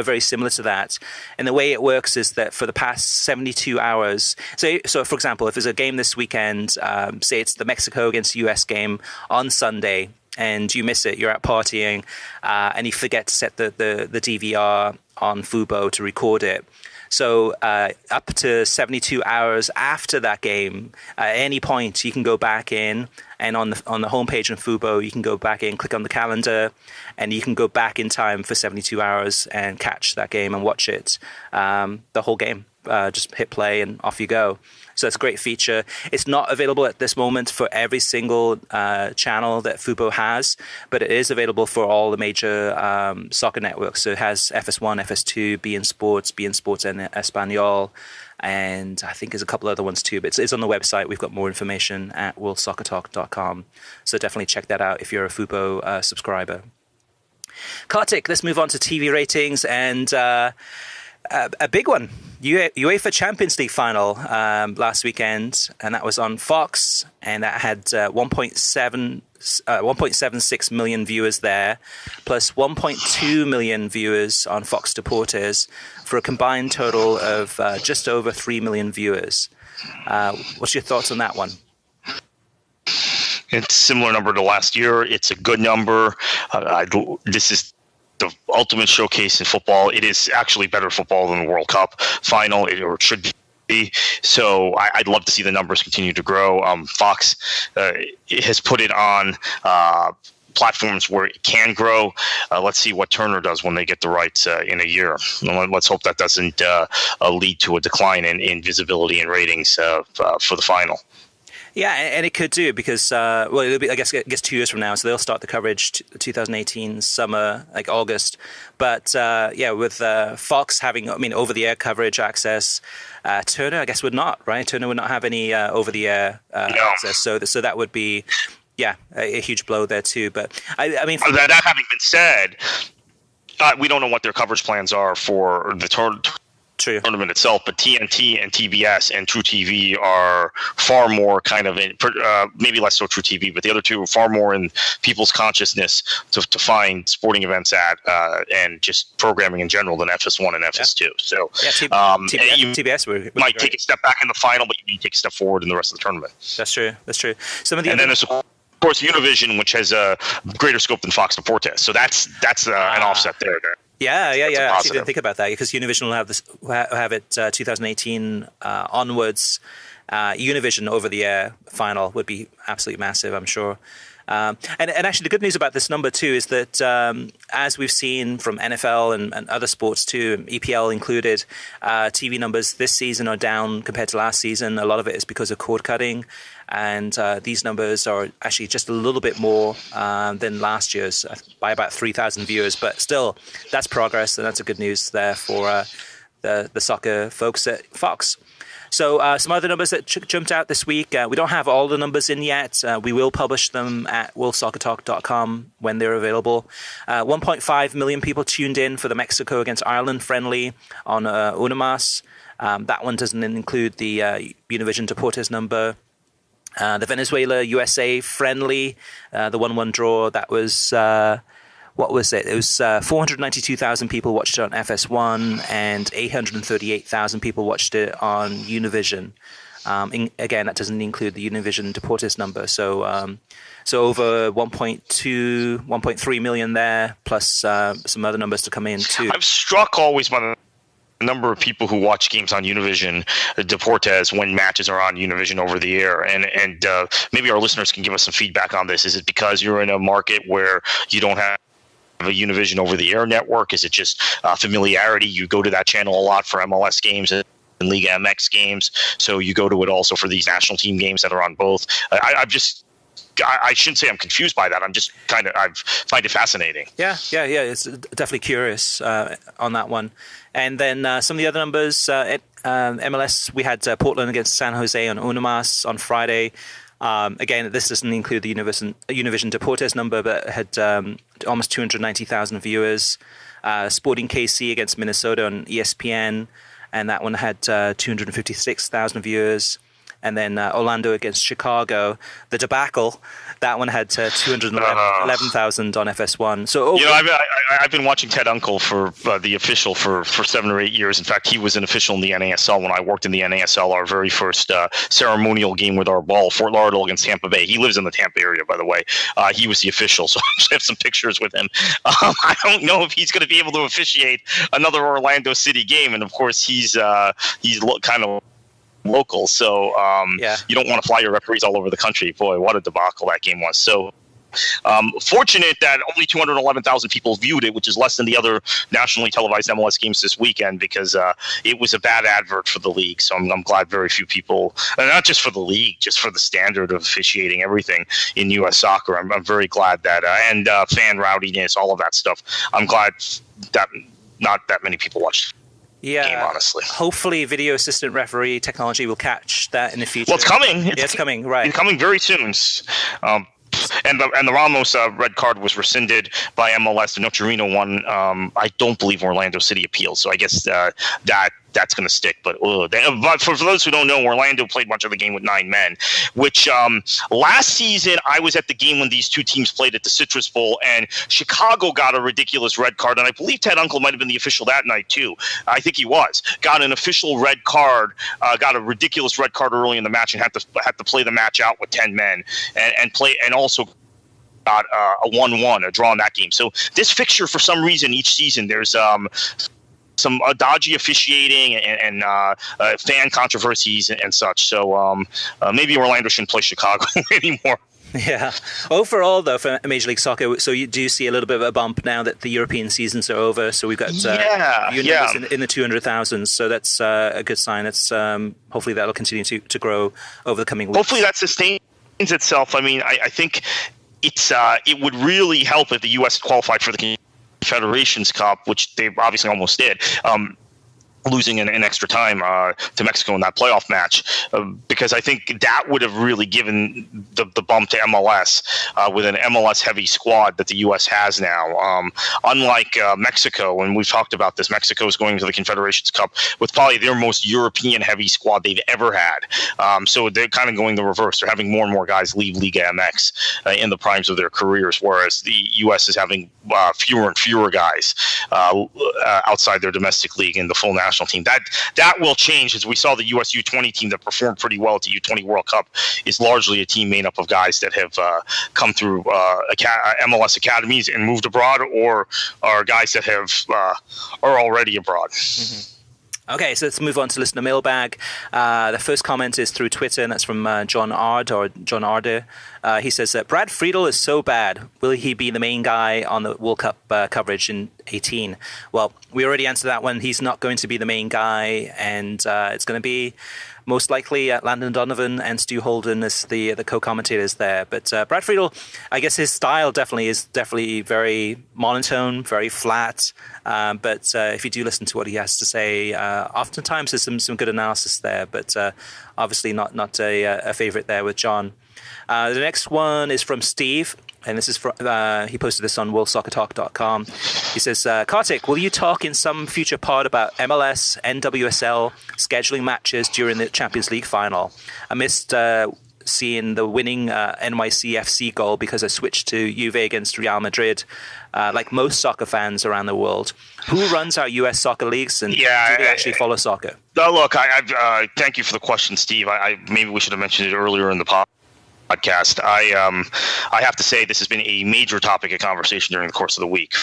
very similar to that. And the way it works is that for the past 72 hours, so for example, if there's a game this weekend, say it's the Mexico against US game on Sunday, and you miss it, you're out partying, and you forget to set the DVR on Fubo to record it. So up to 72 hours after that game, at any point you can go back in, and on the homepage on Fubo, you can go back in, click on the calendar, and you can go back in time for 72 hours and catch that game and watch it, the whole game just hit play and off you go. So it's a great feature. It's not available at this moment for every single channel that Fubo has, but it is available for all the major soccer networks. So it has FS1, FS2, beIN Sports en Español, and I think there's a couple other ones too. But it's on the website. We've got more information at worldsoccertalk.com. So definitely check that out if you're a Fubo subscriber. Kartik, let's move on to TV ratings and a big one. UEFA Champions League final last weekend, and that was on Fox, and that had 1.76 million viewers there, plus 1.2 million viewers on Fox Deportes, for a combined total of just over 3 million viewers. What's your thoughts on that one? It's a similar number to last year. It's a good number. This is the ultimate showcase in football. It is actually better football than the World Cup final, or it should be. So I'd love to see the numbers continue to grow. Fox has put it on platforms where it can grow. Let's see what Turner does when they get the rights in a year. Let's hope that doesn't lead to a decline in visibility and ratings for the final. Yeah, and it could do because, it'll be, I guess 2 years from now, so they'll start the coverage 2018 summer, like August. But with Fox having, over-the-air coverage access, Turner, I guess, would not, right? Turner would not have any over-the-air access, so that would be, a huge blow there too. But I mean, that having been said, we don't know what their coverage plans are for the tournament itself, but TNT and TBS and True TV are far more kind of maybe less so True TV, but the other two are far more in people's consciousness to find sporting events at and just programming in general than FS1 and FS2. So TBS might take a step back in the final, but you need to take a step forward in the rest of the tournament. That's true. Then there's of course Univision, which has a greater scope than Fox Deportes. So that's an offset there. Yeah. I actually didn't think about that because Univision will have it 2018 onwards. Univision over the air final would be absolutely massive, I'm sure. And actually, the good news about this number too is that as we've seen from NFL and other sports too, EPL included, TV numbers this season are down compared to last season. A lot of it is because of cord cutting. And these numbers are actually just a little bit more than last year's by about 3,000 viewers. But still, that's progress, and that's a good news there for the soccer folks at Fox. So some other numbers that jumped out this week. We don't have all the numbers in yet. We will publish them at worldsoccertalk.com when they're available. 1.5 million people tuned in for the Mexico against Ireland friendly on Unimas. That one doesn't include the Univision Deportes number. The Venezuela-USA friendly, the 1-1 draw, that was, what was it? It was 492,000 people watched it on FS1 and 838,000 people watched it on Univision. Again, that doesn't include the Univision Deportes number. So over 1.3 million there, plus some other numbers to come in too. I'm struck always by the number of people who watch games on Univision Deportes when matches are on Univision over the air, and maybe our listeners can give us some feedback on this. Is it because you're in a market where you don't have a Univision over the air network? Is it just familiarity? You go to that channel a lot for MLS games and Liga MX games, so you go to it also for these national team games that are on both. I shouldn't say I'm confused by that. I find it fascinating. Yeah. It's definitely curious on that one. And then some of the other numbers, at MLS, we had Portland against San Jose on Unimas on Friday. Again, this doesn't include the Univision Deportes number, but it had almost 290,000 viewers. Sporting KC against Minnesota on ESPN, and that one had 256,000 viewers. And then Orlando against Chicago, the debacle, that one had 211,000 on FS1. So I've been watching Ted Unkel for the official for 7 or 8 years. In fact, he was an official in the NASL when I worked in the NASL. Our very first ceremonial game with our ball, Fort Lauderdale against Tampa Bay. He lives in the Tampa area, by the way. He was the official, so I have some pictures with him. I don't know if he's going to be able to officiate another Orlando City game, and of course he's kind of local, so you don't want to fly your referees all over the country. Boy, what a debacle that game was. So Fortunate that only 211,000 people viewed it, which is less than the other nationally televised MLS games this weekend, because it was a bad advert for the league. So I'm glad very few people, and not just for the league, just for the standard of officiating everything in U.S. soccer. I'm very glad that, and fan rowdiness, all of that stuff. I'm glad that not that many people watched the game, honestly. Hopefully video assistant referee technology will catch that in the future. Well, it's coming. It's coming, right. It's coming very soon. And the Ramos red card was rescinded by MLS. The Nocerino one, I don't believe Orlando City appealed, so I guess that's going to stick. But for those who don't know, Orlando played much of the game with 9 men, which last season I was at the game when these two teams played at the Citrus Bowl, and Chicago got a ridiculous red card, and I believe Ted Uncle might have been the official that night too. I think he was. Got an official red card, got a ridiculous red card early in the match, and had to play the match out with 10 men and also got a 1-1, a draw in that game. So this fixture, for some reason, each season there's some dodgy officiating and fan controversies and such. So maybe Orlando shouldn't play Chicago anymore. Yeah. Overall, though, for Major League Soccer, so you do see a little bit of a bump now that the European seasons are over. So we've got numbers in the 200,000. So that's a good sign. It's hopefully that'll continue to grow over the coming weeks. Hopefully that sustains itself. I mean, I think it would really help if the U.S. qualified for the Confederations Cup, which they obviously almost did, losing in extra time to Mexico in that playoff match, because I think that would have really given the bump to MLS with an MLS-heavy squad that the U.S. has now. Unlike Mexico, and we've talked about this, Mexico is going to the Confederations Cup with probably their most European-heavy squad they've ever had. So they're kind of going the reverse. They're having more and more guys leave Liga MX in the primes of their careers, whereas the U.S. is having fewer and fewer guys outside their domestic league in the full national team. That will change, as we saw the US U20 team that performed pretty well at the U20 World Cup is largely a team made up of guys that have come through MLS academies and moved abroad, or are guys that are already abroad. Mm-hmm. Okay, so let's move on to listener mailbag. The first comment is through Twitter, and that's from John Arder. He says that Brad Friedel is so bad. Will he be the main guy on the World Cup coverage in 18? Well, we already answered that one. He's not going to be the main guy, and it's going to be most likely Landon Donovan and Stu Holden as the co-commentators there. But Brad Friedel, I guess his style is definitely very monotone, very flat. But if you do listen to what he has to say, oftentimes there's some good analysis there. But obviously not a favorite there with John. The next one is from Steve, and this is he posted this on worldsoccertalk.com. He says, Kartik, will you talk in some future pod about MLS, NWSL scheduling matches during the Champions League final? I missed seeing the winning NYCFC goal because I switched to Juve against Real Madrid, like most soccer fans around the world. Who runs our U.S. soccer leagues, and do they actually follow soccer? Look, I thank you for the question, Steve. I maybe we should have mentioned it earlier in the podcast. I have to say this has been a major topic of conversation during the course of the week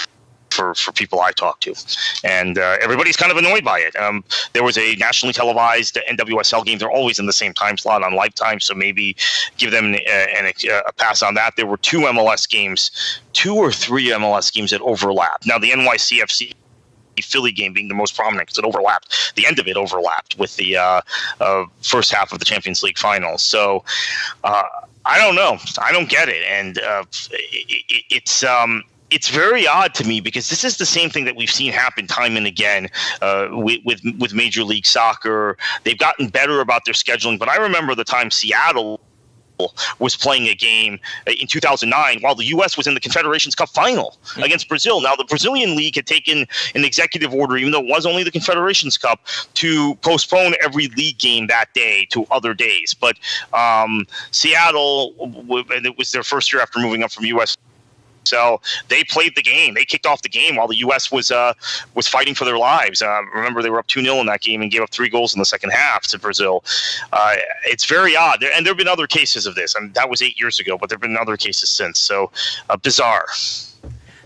for people I talk to, and everybody's kind of annoyed by it. There was a nationally televised NWSL game. They're always in the same time slot on Lifetime, so maybe give them a pass on that. There were 2 or 3 MLS games that overlapped. Now the NYCFC Philly game being the most prominent because it overlapped. The end of it overlapped with the first half of the Champions League final. So I don't know. I don't get it, and it's very odd to me because this is the same thing that we've seen happen time and again with Major League Soccer. They've gotten better about their scheduling, but I remember the time Seattle was playing a game in 2009 while the U.S. was in the Confederations Cup final against Brazil. Now, the Brazilian league had taken an executive order, even though it was only the Confederations Cup, to postpone every league game that day to other days. But Seattle, and it was their first year after moving up from U.S., so they played the game. They kicked off the game while the U.S. was fighting for their lives. Remember, they were up 2-0 in that game and gave up 3 goals in the second half to Brazil. It's very odd. And there have been other cases of this. I mean, that was 8 years ago, but there have been other cases since. So bizarre.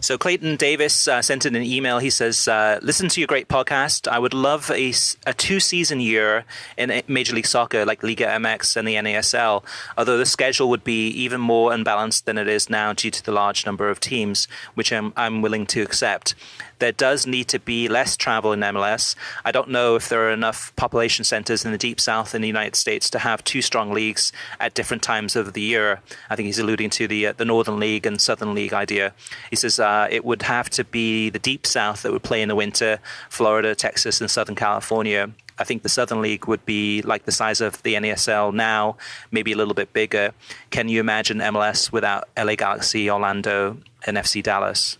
So Clayton Davis sent in an email. He says, listen to your great podcast. I would love a 2-season year in Major League Soccer like Liga MX and the NASL, although the schedule would be even more unbalanced than it is now due to the large number of teams, which I'm willing to accept. There does need to be less travel in MLS. I don't know if there are enough population centers in the Deep South in the United States to have 2 strong leagues at different times of the year. I think he's alluding to the Northern League and Southern League idea. He says it would have to be the Deep South that would play in the winter, Florida, Texas, and Southern California. I think the Southern League would be like the size of the NASL now, maybe a little bit bigger. Can you imagine MLS without LA Galaxy, Orlando, and FC Dallas?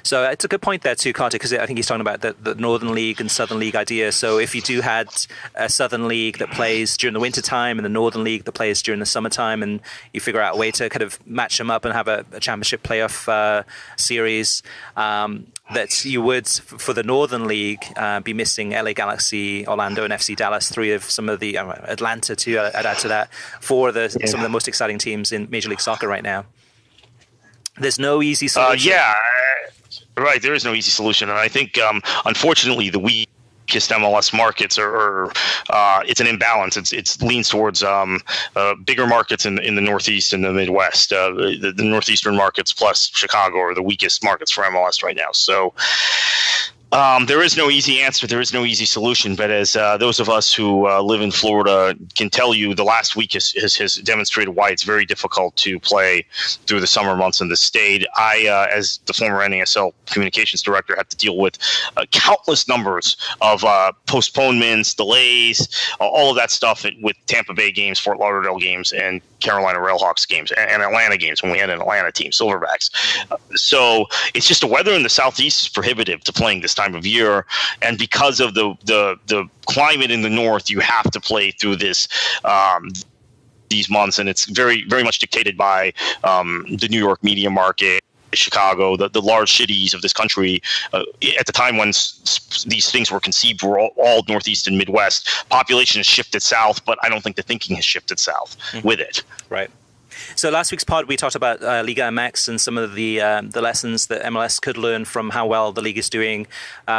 So it's a good point there too, Kartik, because I think he's talking about the Northern League and Southern League idea. So if you do had a Southern League that plays during the winter time and the Northern League that plays during the summertime, and you figure out a way to kind of match them up and have a championship playoff series, that you would, for the Northern League, be missing LA Galaxy, Orlando, and FC Dallas, 3 of some of the Atlanta too. I'd add to that, 4 of some of the most exciting teams in Major League Soccer right now. There's no easy solution. Right. There is no easy solution. And I think, unfortunately, the weakest MLS markets are it's an imbalance. It leans towards bigger markets in the Northeast and the Midwest. The Northeastern markets plus Chicago are the weakest markets for MLS right now. So there is no easy answer. There is no easy solution. But as those of us who live in Florida can tell you, the last week has demonstrated why it's very difficult to play through the summer months in the state. I, as the former NASL communications director, have to deal with countless numbers of postponements, delays, all of that stuff with Tampa Bay games, Fort Lauderdale games, and Carolina Railhawks games, and Atlanta games when we had an Atlanta team, Silverbacks. So it's just the weather in the Southeast is prohibitive to playing this time of year, and because of the climate in the North, you have to play through this these months, and it's very, very much dictated by the New York media market, Chicago, the large cities of this country. At the time when these things were conceived, were all Northeast and Midwest. Population has shifted south, but I don't think the thinking has shifted south with it. Right. So last week's pod, we talked about Liga MX and some of the lessons that MLS could learn from how well the league is doing,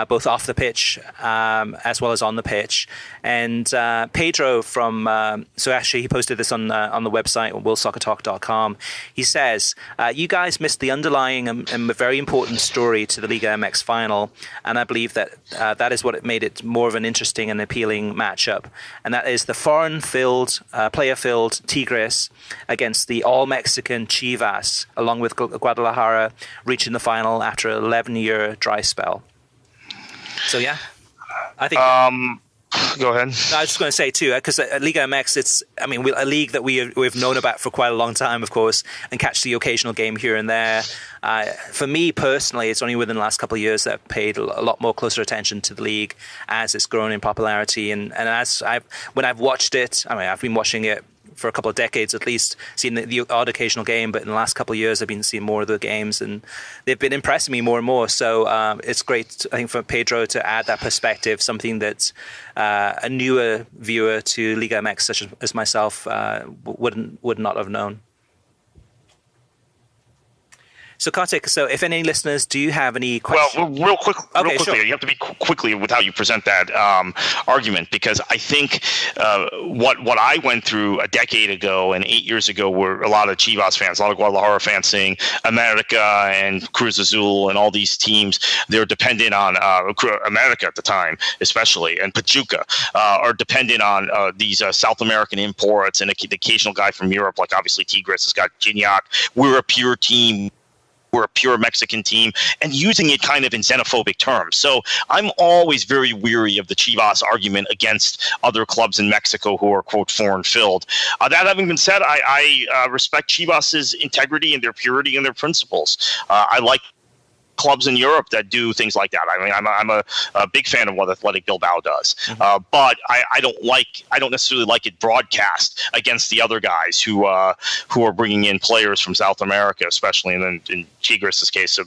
both off the pitch as well as on the pitch. And Pedro so actually he posted this on the website, worldsoccertalk.com. He says, you guys missed the underlying and very important story to the Liga MX final, and I believe that that is what made it more of an interesting and appealing matchup. And that is the foreign-filled, player-filled Tigres against the all-Mexican Chivas, along with Guadalajara, reaching the final after an 11-year dry spell. So, yeah, I think... Go ahead. I was just going to say, too, because Liga MX, it's, a league that we've known about for quite a long time, of course, and catch the occasional game here and there. For me, personally, it's only within the last couple of years that I've paid a lot more closer attention to the league as it's grown in popularity. And when I've watched it, I've been watching it for a couple of decades at least, seen the odd occasional game, but in the last couple of years I've been seeing more of the games, and they've been impressing me more and more. So it's great, I think, for Pedro to add that perspective, something that a newer viewer to Liga MX, such as myself, would not have known. So, Kartik, if any listeners do have any questions... Well, real quickly, sure. You have to be quickly with how you present that argument, because I think what I went through a decade ago and 8 years ago were a lot of Chivas fans, a lot of Guadalajara fans saying America and Cruz Azul and all these teams, they're dependent on America at the time, especially, and Pachuca are dependent on these South American imports and the occasional guy from Europe, like obviously Tigres has got Gignac. We're a pure team. We're a pure Mexican team, and using it kind of in xenophobic terms. So I'm always very weary of the Chivas argument against other clubs in Mexico who are, quote, foreign-filled. That having been said, I respect Chivas' integrity and their purity and their principles. I like clubs in Europe that do things like that. I'm a big fan of what Athletic Bilbao does, but I don't necessarily like it broadcast against the other guys who are bringing in players from South America, especially, and then in Tigres' case, a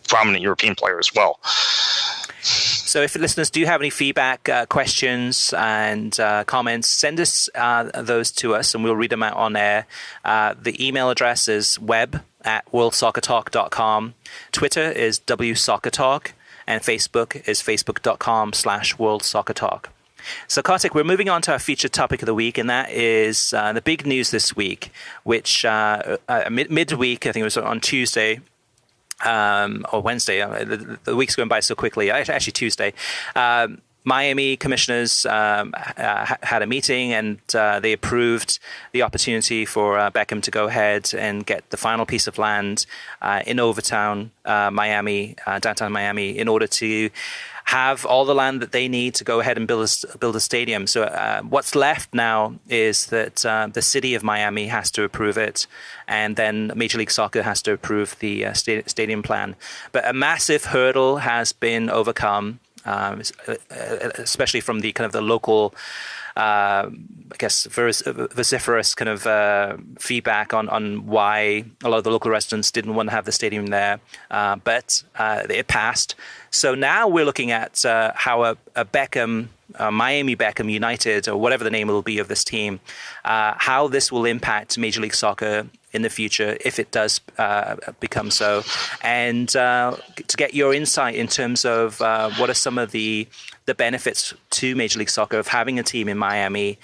prominent European player as well. So if listeners do have any feedback, questions, and comments, send us those to us, and we'll read them out on air. The email address is web at worldsoccertalk.com. Twitter is WSoccerTalk, and Facebook is facebook.com/worldsoccertalk. So, Kartik, we're moving on to our featured topic of the week, and that is the big news this week, which midweek, I think it was on Tuesday, or Wednesday. The week's going by so quickly. Actually, Tuesday. Miami commissioners had a meeting, and they approved the opportunity for Beckham to go ahead and get the final piece of land in Overtown, Miami, downtown Miami, in order to have all the land that they need to go ahead and build a stadium. So what's left now is that the city of Miami has to approve it, and then Major League Soccer has to approve the stadium plan. But a massive hurdle has been overcome, especially from the kind of the local, I guess, vociferous kind of feedback on why a lot of the local residents didn't want to have the stadium there. But it passed. So now we're looking at how a Beckham, Miami Beckham United, or whatever the name will be of this team, how this will impact Major League Soccer in the future, if it does become so, and to get your insight in terms of what are some of the benefits to Major League Soccer of having a team in Miami,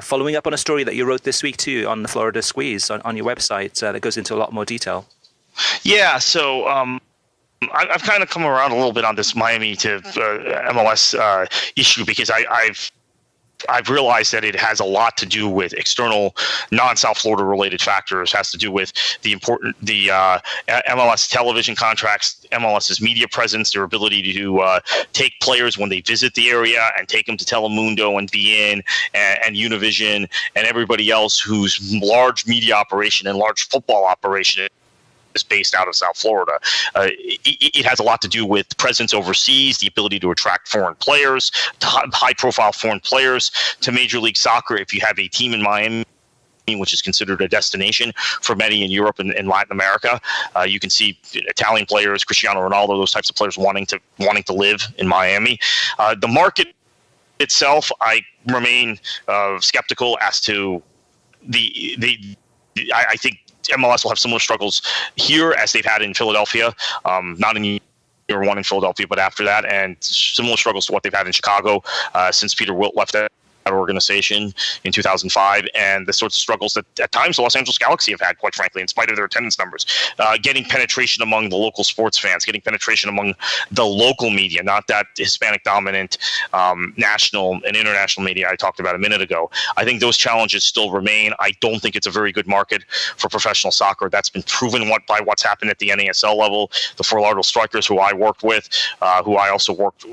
following up on a story that you wrote this week too on the Florida Squeeze on your website that goes into a lot more detail. Yeah, so I've kind of come around a little bit on this Miami to MLS issue, because I've realized that it has a lot to do with external, non-South Florida related factors. It has to do with the MLS television contracts, MLS's media presence, their ability to take players when they visit the area and take them to Telemundo and BN and Univision and everybody else whose large media operation and large football operation is based out of South Florida. It has a lot to do with presence overseas, the ability to attract foreign players, high-profile foreign players to Major League Soccer. If you have a team in Miami, which is considered a destination for many in Europe and Latin America, you can see Italian players, Cristiano Ronaldo, those types of players wanting to live in Miami. The market itself, I remain skeptical as to I think MLS will have similar struggles here as they've had in Philadelphia, not in year one in Philadelphia, but after that, and similar struggles to what they've had in Chicago since Peter Wilt left that organization in 2005, and the sorts of struggles that at times the Los Angeles Galaxy have had, quite frankly, in spite of their attendance numbers. Getting penetration among the local sports fans, getting penetration among the local media, not that Hispanic dominant national and international media I talked about a minute ago. I think those challenges still remain. I don't think it's a very good market for professional soccer. That's been proven by what's happened at the NASL level. The Fort Lauderdale Strikers, who I worked with, who I also worked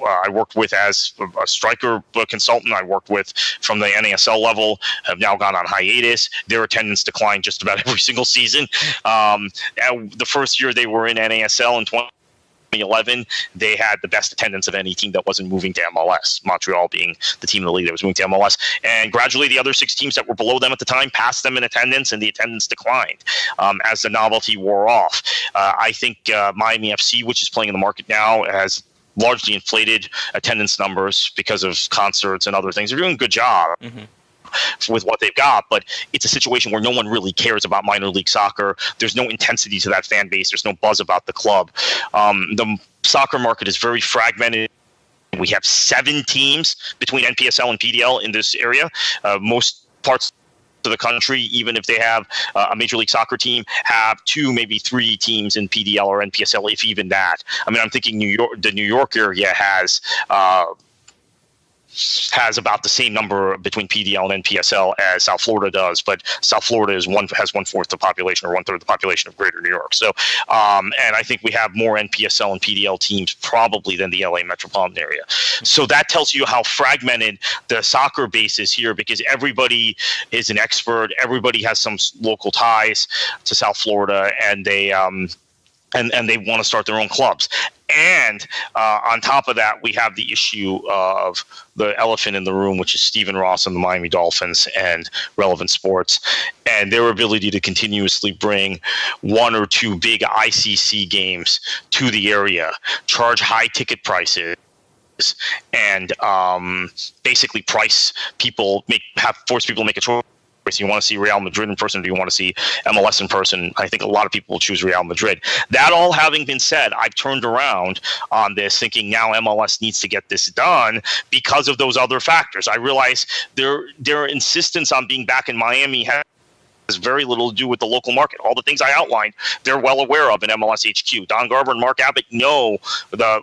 with as a striker consultant. I worked with from the NASL level, have now gone on hiatus. Their attendance declined just about every single season. The first year they were in NASL in 2011, they had the best attendance of any team that wasn't moving to MLS, Montreal being the team in the league that was moving to MLS. And gradually the other 6 teams that were below them at the time passed them in attendance, and the attendance declined as the novelty wore off. I think Miami FC, which is playing in the market now, has largely inflated attendance numbers because of concerts and other things. They're doing a good job with what they've got, but it's a situation where no one really cares about minor league soccer. There's no intensity to that fan base. There's no buzz about the club. The soccer market is very fragmented. We have 7 teams between NPSL and PDL in this area. Most parts of the country, even if they have a Major League Soccer team, have 2, maybe 3 teams in PDL or NPSL, if even that. I mean, I'm thinking the New York area has about the same number between PDL and NPSL as South Florida does, but South Florida has 1/4 the population, or 1/3 the population of Greater New York. So, and I think we have more NPSL and PDL teams probably than the LA metropolitan area. So that tells you how fragmented the soccer base is here, because everybody is an expert. Everybody has some local ties to South Florida, and they and they want to start their own clubs. And on top of that, we have the issue of the elephant in the room, which is Stephen Ross and the Miami Dolphins and Relevant Sports, and their ability to continuously bring 1 or 2 big ICC games to the area, charge high ticket prices, and basically force people to make a choice You want to see Real Madrid in person, or do you want to see MLS in person? I think a lot of people will choose Real Madrid. That all having been said, I've turned around on this, thinking now MLS needs to get this done because of those other factors. I realize their insistence on being back in Miami has very little to do with the local market. All the things I outlined, they're well aware of in MLS HQ. Don Garber and Mark Abbott know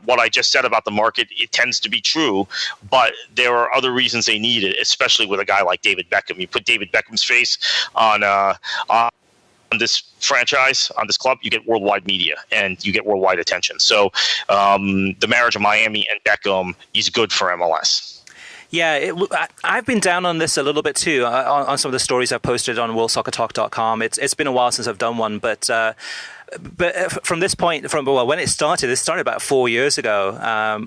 what I just said about the market. It tends to be true, but there are other reasons they need it, especially with a guy like David Beckham. You put David Beckham's face on this franchise, on this club, you get worldwide media and you get worldwide attention. So the marriage of Miami and Beckham is good for MLS. Yeah, I've been down on this a little bit too, on some of the stories I've posted on worldsoccertalk.com. It's been a while since I've done one, but from this point, when it started about 4 years ago,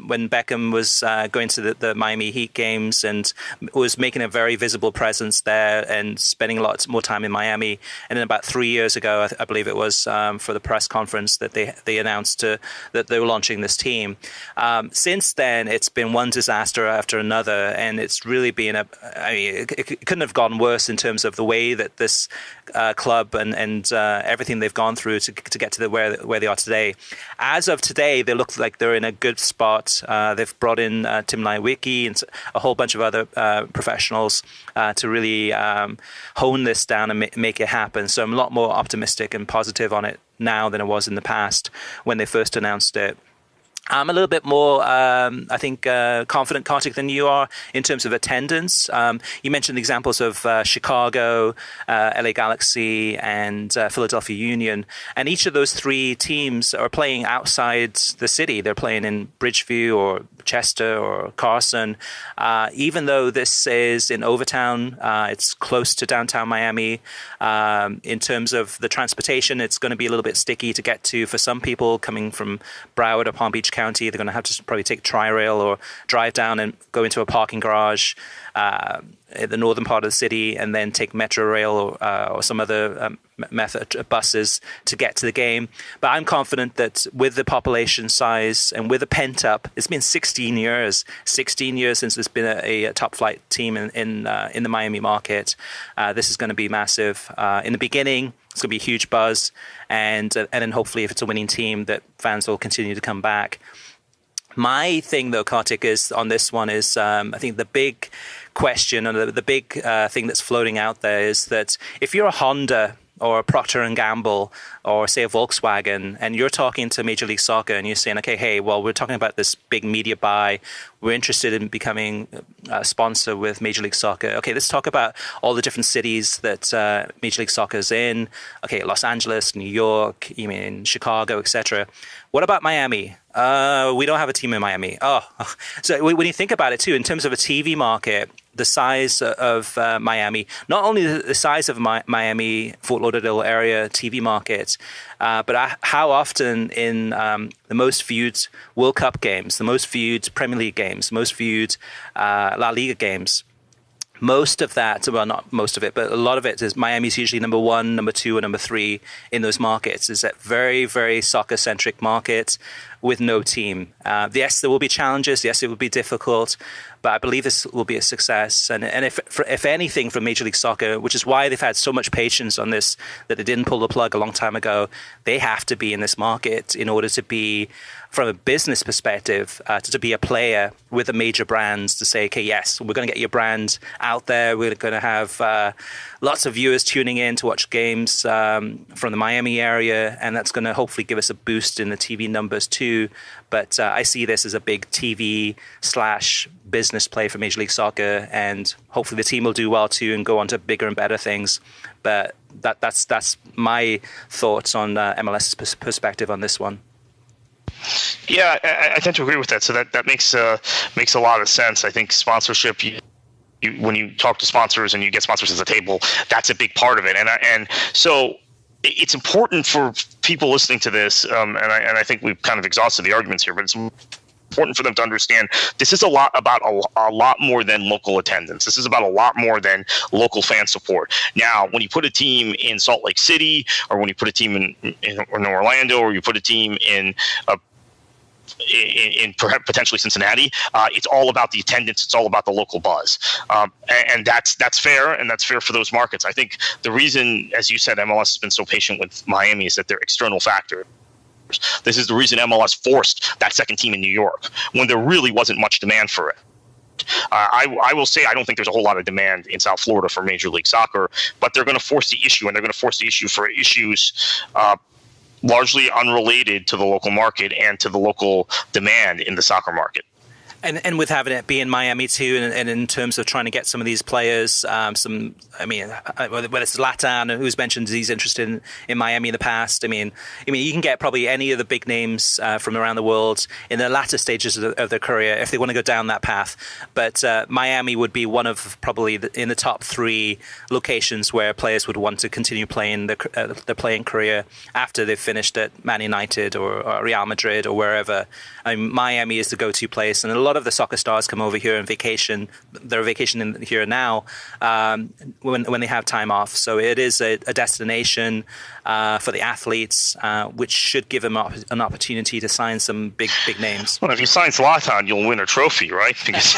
when Beckham was going to the Miami Heat games and was making a very visible presence there and spending lots more time in Miami. And then about 3 years ago, I believe it was, for the press conference that they announced that they were launching this team. Since then, it's been one disaster after another, and it's really been it couldn't have gone worse in terms of the way that this club and everything they've gone through to get to where they are today. As of today, they look like they're in a good spot. They've brought in Tim Leiweke and a whole bunch of other professionals to really hone this down and make it happen. So I'm a lot more optimistic and positive on it now than I was in the past when they first announced it. I'm a little bit more, I think, confident, Kartik, than you are in terms of attendance. You mentioned the examples of Chicago, LA Galaxy, and Philadelphia Union. And each of those three teams are playing outside the city. They're playing in Bridgeview or Chester or Carson. Even though this is in Overtown, it's close to downtown Miami. In terms of the transportation, it's going to be a little bit sticky to get to for some people coming from Broward or Palm Beach County. They're going to have to probably take Tri-Rail or drive down and go into a parking garage in the northern part of the city and then take Metro Rail or some other method buses to get to the game. But I'm confident that with the population size and with the pent-up, it's been 16 years since there's been a top-flight team in the Miami market. This is going to be massive. In the beginning, it's going to be a huge buzz, and then hopefully if it's a winning team, that fans will continue to come back. My thing, though, Kartik, is on this one is I think the big question and the big thing that's floating out there is that if you're a Honda or a Procter & Gamble or say a Volkswagen and you're talking to Major League Soccer and you're saying, okay, hey, well, we're talking about this big media buy. We're interested in becoming a sponsor with Major League Soccer. Okay, let's talk about all the different cities that Major League Soccer is in. Okay, Los Angeles, New York, you mean Chicago, etc. What about Miami? We don't have a team in Miami. So when you think about it too, in terms of a TV market, the size of Miami, not only the size of Miami, Fort Lauderdale area TV market, but how often in the most viewed World Cup games, the most viewed Premier League games, most viewed La Liga games, most of that, well, not most of it, but a lot of it is Miami's usually number one, number two, or number three in those markets. It's a very, very soccer-centric market with no team. Yes, there will be challenges. Yes, it will be difficult, but I believe this will be a success. And if anything from Major League Soccer, which is why they've had so much patience on this, that they didn't pull the plug a long time ago, they have to be in this market in order to be, from a business perspective, to be a player with the major brands to say, okay, yes, we're going to get your brand out there. We're going to have lots of viewers tuning in to watch games from the Miami area, and that's going to hopefully give us a boost in the TV numbers too. But I see this as a big TV/business play for Major League Soccer, and hopefully the team will do well too and go on to bigger and better things. But that's my thoughts on MLS's perspective on this one. Yeah, I tend to agree with that. So that makes a lot of sense. I think sponsorship, when you talk to sponsors and you get sponsors at the table, that's a big part of it. And so it's important for people listening to this, and I think we've kind of exhausted the arguments here, but it's important for them to understand this is about a lot more than local attendance. This is about a lot more than local fan support. Now, when you put a team in Salt Lake City, or when you put a team in Orlando, or you put a team in in potentially Cincinnati. It's all about the attendance. It's all about the local buzz, and that's fair, and that's fair for those markets. I think the reason, as you said, MLS has been so patient with Miami is that they're external factors. This is the reason MLS forced that second team in New York when there really wasn't much demand for it. I will say I don't think there's a whole lot of demand in South Florida for Major League Soccer, but they're going to force the issue, and they're going to force the issue for issues largely unrelated to the local market and to the local demand in the soccer market. And with having it be in Miami too, and in terms of trying to get some of these players, whether it's Zlatan, who's mentioned he's interested in Miami in the past. I mean, you can get probably any of the big names from around the world in the latter stages of their career if they want to go down that path. But Miami would be one of probably in the top 3 locations where players would want to continue playing their playing career after they've finished at Man United or Real Madrid or wherever. I mean, Miami is the go-to place, and a lot of the soccer stars come over here on vacation. They're vacationing here now when they have time off. So it is a destination for the athletes, which should give them an opportunity to sign some big names. Well, if you sign Zlatan, you'll win a trophy, right? Because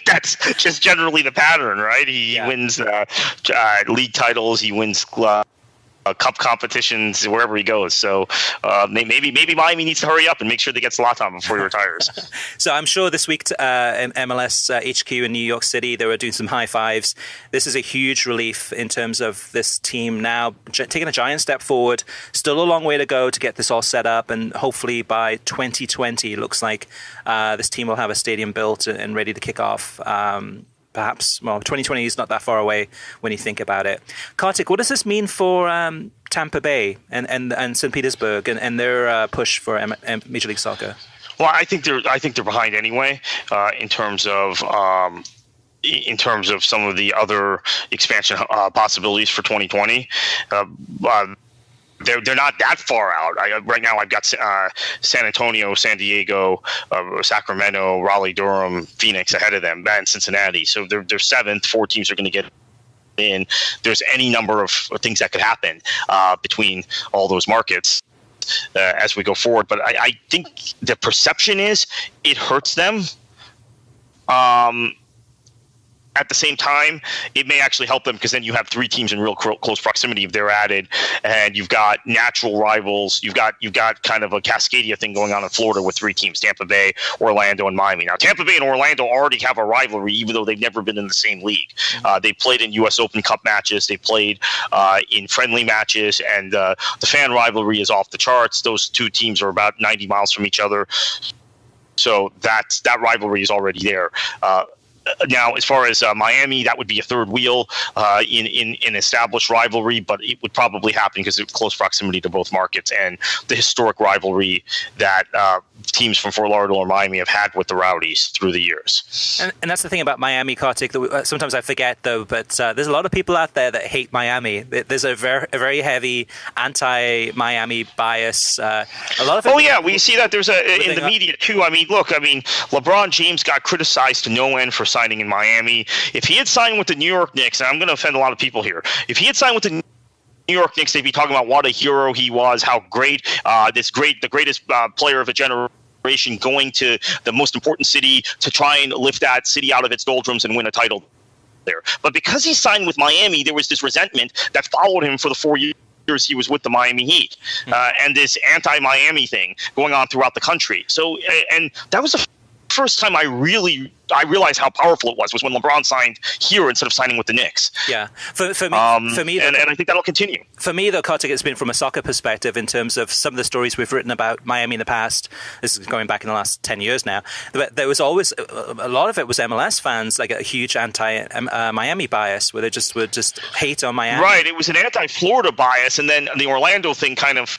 that's just generally the pattern, right? He wins league titles. He wins cup competitions wherever he goes. So maybe Miami needs to hurry up and make sure they get Zlatan before he retires. So I'm sure this week in MLS HQ in New York City, they were doing some high fives. This is a huge relief in terms of this team now taking a giant step forward. Still a long way to go to get this all set up, and hopefully by 2020 it looks like this team will have a stadium built and ready to kick off. Perhaps, 2020 is not that far away when you think about it. Kartik, what does this mean for Tampa Bay and St. Petersburg and their push for Major League Soccer? Well, I think they're behind anyway in terms of some of the other expansion possibilities for 2020. They're not that far out. Right now, I've got San Antonio, San Diego, Sacramento, Raleigh, Durham, Phoenix ahead of them, and Cincinnati. So they're 7th. 4 teams are going to get in. There's any number of things that could happen between all those markets as we go forward. But I think the perception is it hurts them. At the same time, it may actually help them because then you have 3 teams in real close proximity if they're added, and you've got natural rivals. You've got kind of a Cascadia thing going on in Florida with 3 teams: Tampa Bay, Orlando, and Miami. Now, Tampa Bay and Orlando already have a rivalry, even though they've never been in the same league. They played in U.S. Open Cup matches. They played in friendly matches, and the fan rivalry is off the charts. Those 2 teams are about 90 miles from each other, so that rivalry is already there. Now, as far as Miami, that would be a third wheel in established rivalry, but it would probably happen because of close proximity to both markets and the historic rivalry that teams from Fort Lauderdale or Miami have had with the Rowdies through the years. And that's the thing about Miami, Kartik, that sometimes I forget, though, but there's a lot of people out there that hate Miami. There's a very heavy anti-Miami bias. A lot of we see that there's in the media, too. LeBron James got criticized to no end for signing in Miami. If he had signed with the New York Knicks, and I'm going to offend a lot of people here, if he had signed with the New York Knicks, they'd be talking about what a hero he was, how great, the greatest player of a generation, going to the most important city to try and lift that city out of its doldrums and win a title there. But because he signed with Miami, there was this resentment that followed him for the 4 years he was with the Miami Heat, and this anti-Miami thing going on throughout the country. So, and that was the first time I realized how powerful it was when LeBron signed here instead of signing with the Knicks. Yeah, for me, and I think that'll continue. For me, though, Kartik, it's been from a soccer perspective in terms of some of the stories we've written about Miami in the past. This is going back in the last 10 years now. But there was always a lot of it was MLS fans, like a huge anti-Miami bias, where they would just hate on Miami. Right, it was an anti-Florida bias, and then the Orlando thing kind of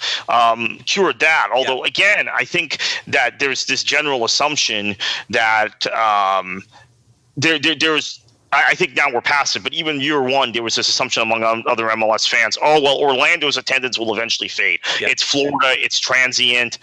cured that. Although, again, I think that there's this general assumption that there's I think now we're past it, but even year one, there was this assumption among other MLS fans, oh, well, Orlando's attendance will eventually fade. Yep. It's Florida, it's transient,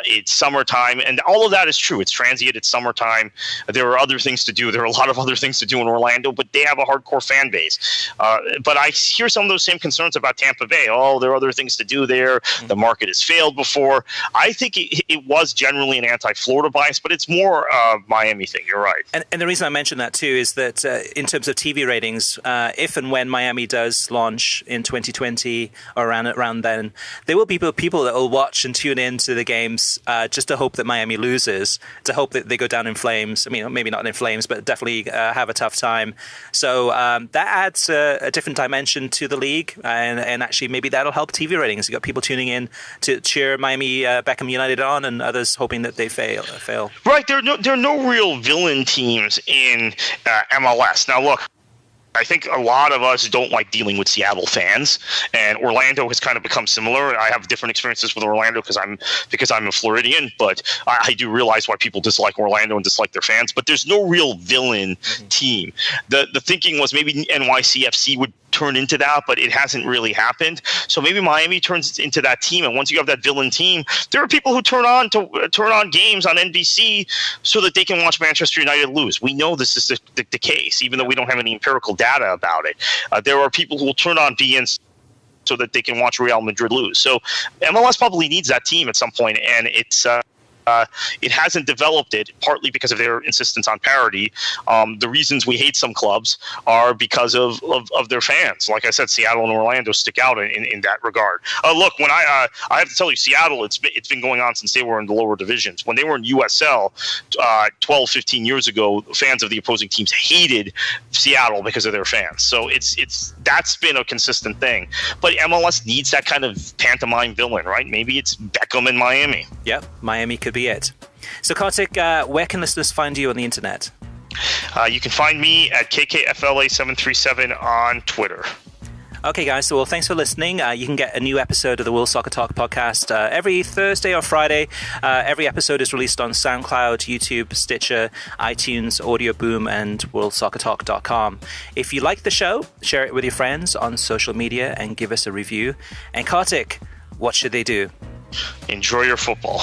it's summertime, and all of that is true. It's transient, it's summertime. There are other things to do. There are a lot of other things to do in Orlando, but they have a hardcore fan base. But I hear some of those same concerns about Tampa Bay. Oh, there are other things to do there. Mm-hmm. The market has failed before. I think it was generally an anti-Florida bias, but it's more a Miami thing. You're right. And the reason I mention that too is that in terms of TV ratings, if and when Miami does launch in 2020 or around then, there will be people that will watch and tune in to the games just to hope that Miami loses, to hope that they go down in flames. I mean, maybe not in flames, but definitely have a tough time. So that adds a different dimension to the league, and actually maybe that'll help TV ratings. You've got people tuning in to cheer Miami Beckham United on, and others hoping that they fail. Right. There are no real villain teams in MLS. Now, look, I think a lot of us don't like dealing with Seattle fans, and Orlando has kind of become similar. I have different experiences with Orlando because I'm a Floridian, but I do realize why people dislike Orlando and dislike their fans. But there's no real villain team. The thinking was maybe NYCFC would turn into that, but it hasn't really happened. So maybe Miami turns into that team, and once you have that villain team, there are people who turn on games on NBC so that they can watch Manchester United lose. We know this is the case, even though we don't have any empirical data about it. There are people who will turn on beIN so that they can watch Real Madrid lose. So MLS probably needs that team at some point, and it hasn't developed it, partly because of their insistence on parity. The reasons we hate some clubs are because of their fans. Like I said, Seattle and Orlando stick out in that regard. Look, when I have to tell you, Seattle, it's been going on since they were in the lower divisions. When they were in USL 12, 15 years ago, fans of the opposing teams hated Seattle because of their fans. So that's been a consistent thing. But MLS needs that kind of pantomime villain, right? Maybe it's Beckham in Miami. Yep, Miami could be it. So Kartik, where can listeners find you on the internet? You can find me at KKFLA737 on Twitter. Okay, guys. So, well, thanks for listening. You can get a new episode of the World Soccer Talk podcast every Thursday or Friday. Every episode is released on SoundCloud, YouTube, Stitcher, iTunes, Audio Boom, and WorldSoccerTalk.com. If you like the show, share it with your friends on social media and give us a review. And Kartik, what should they do? Enjoy your football.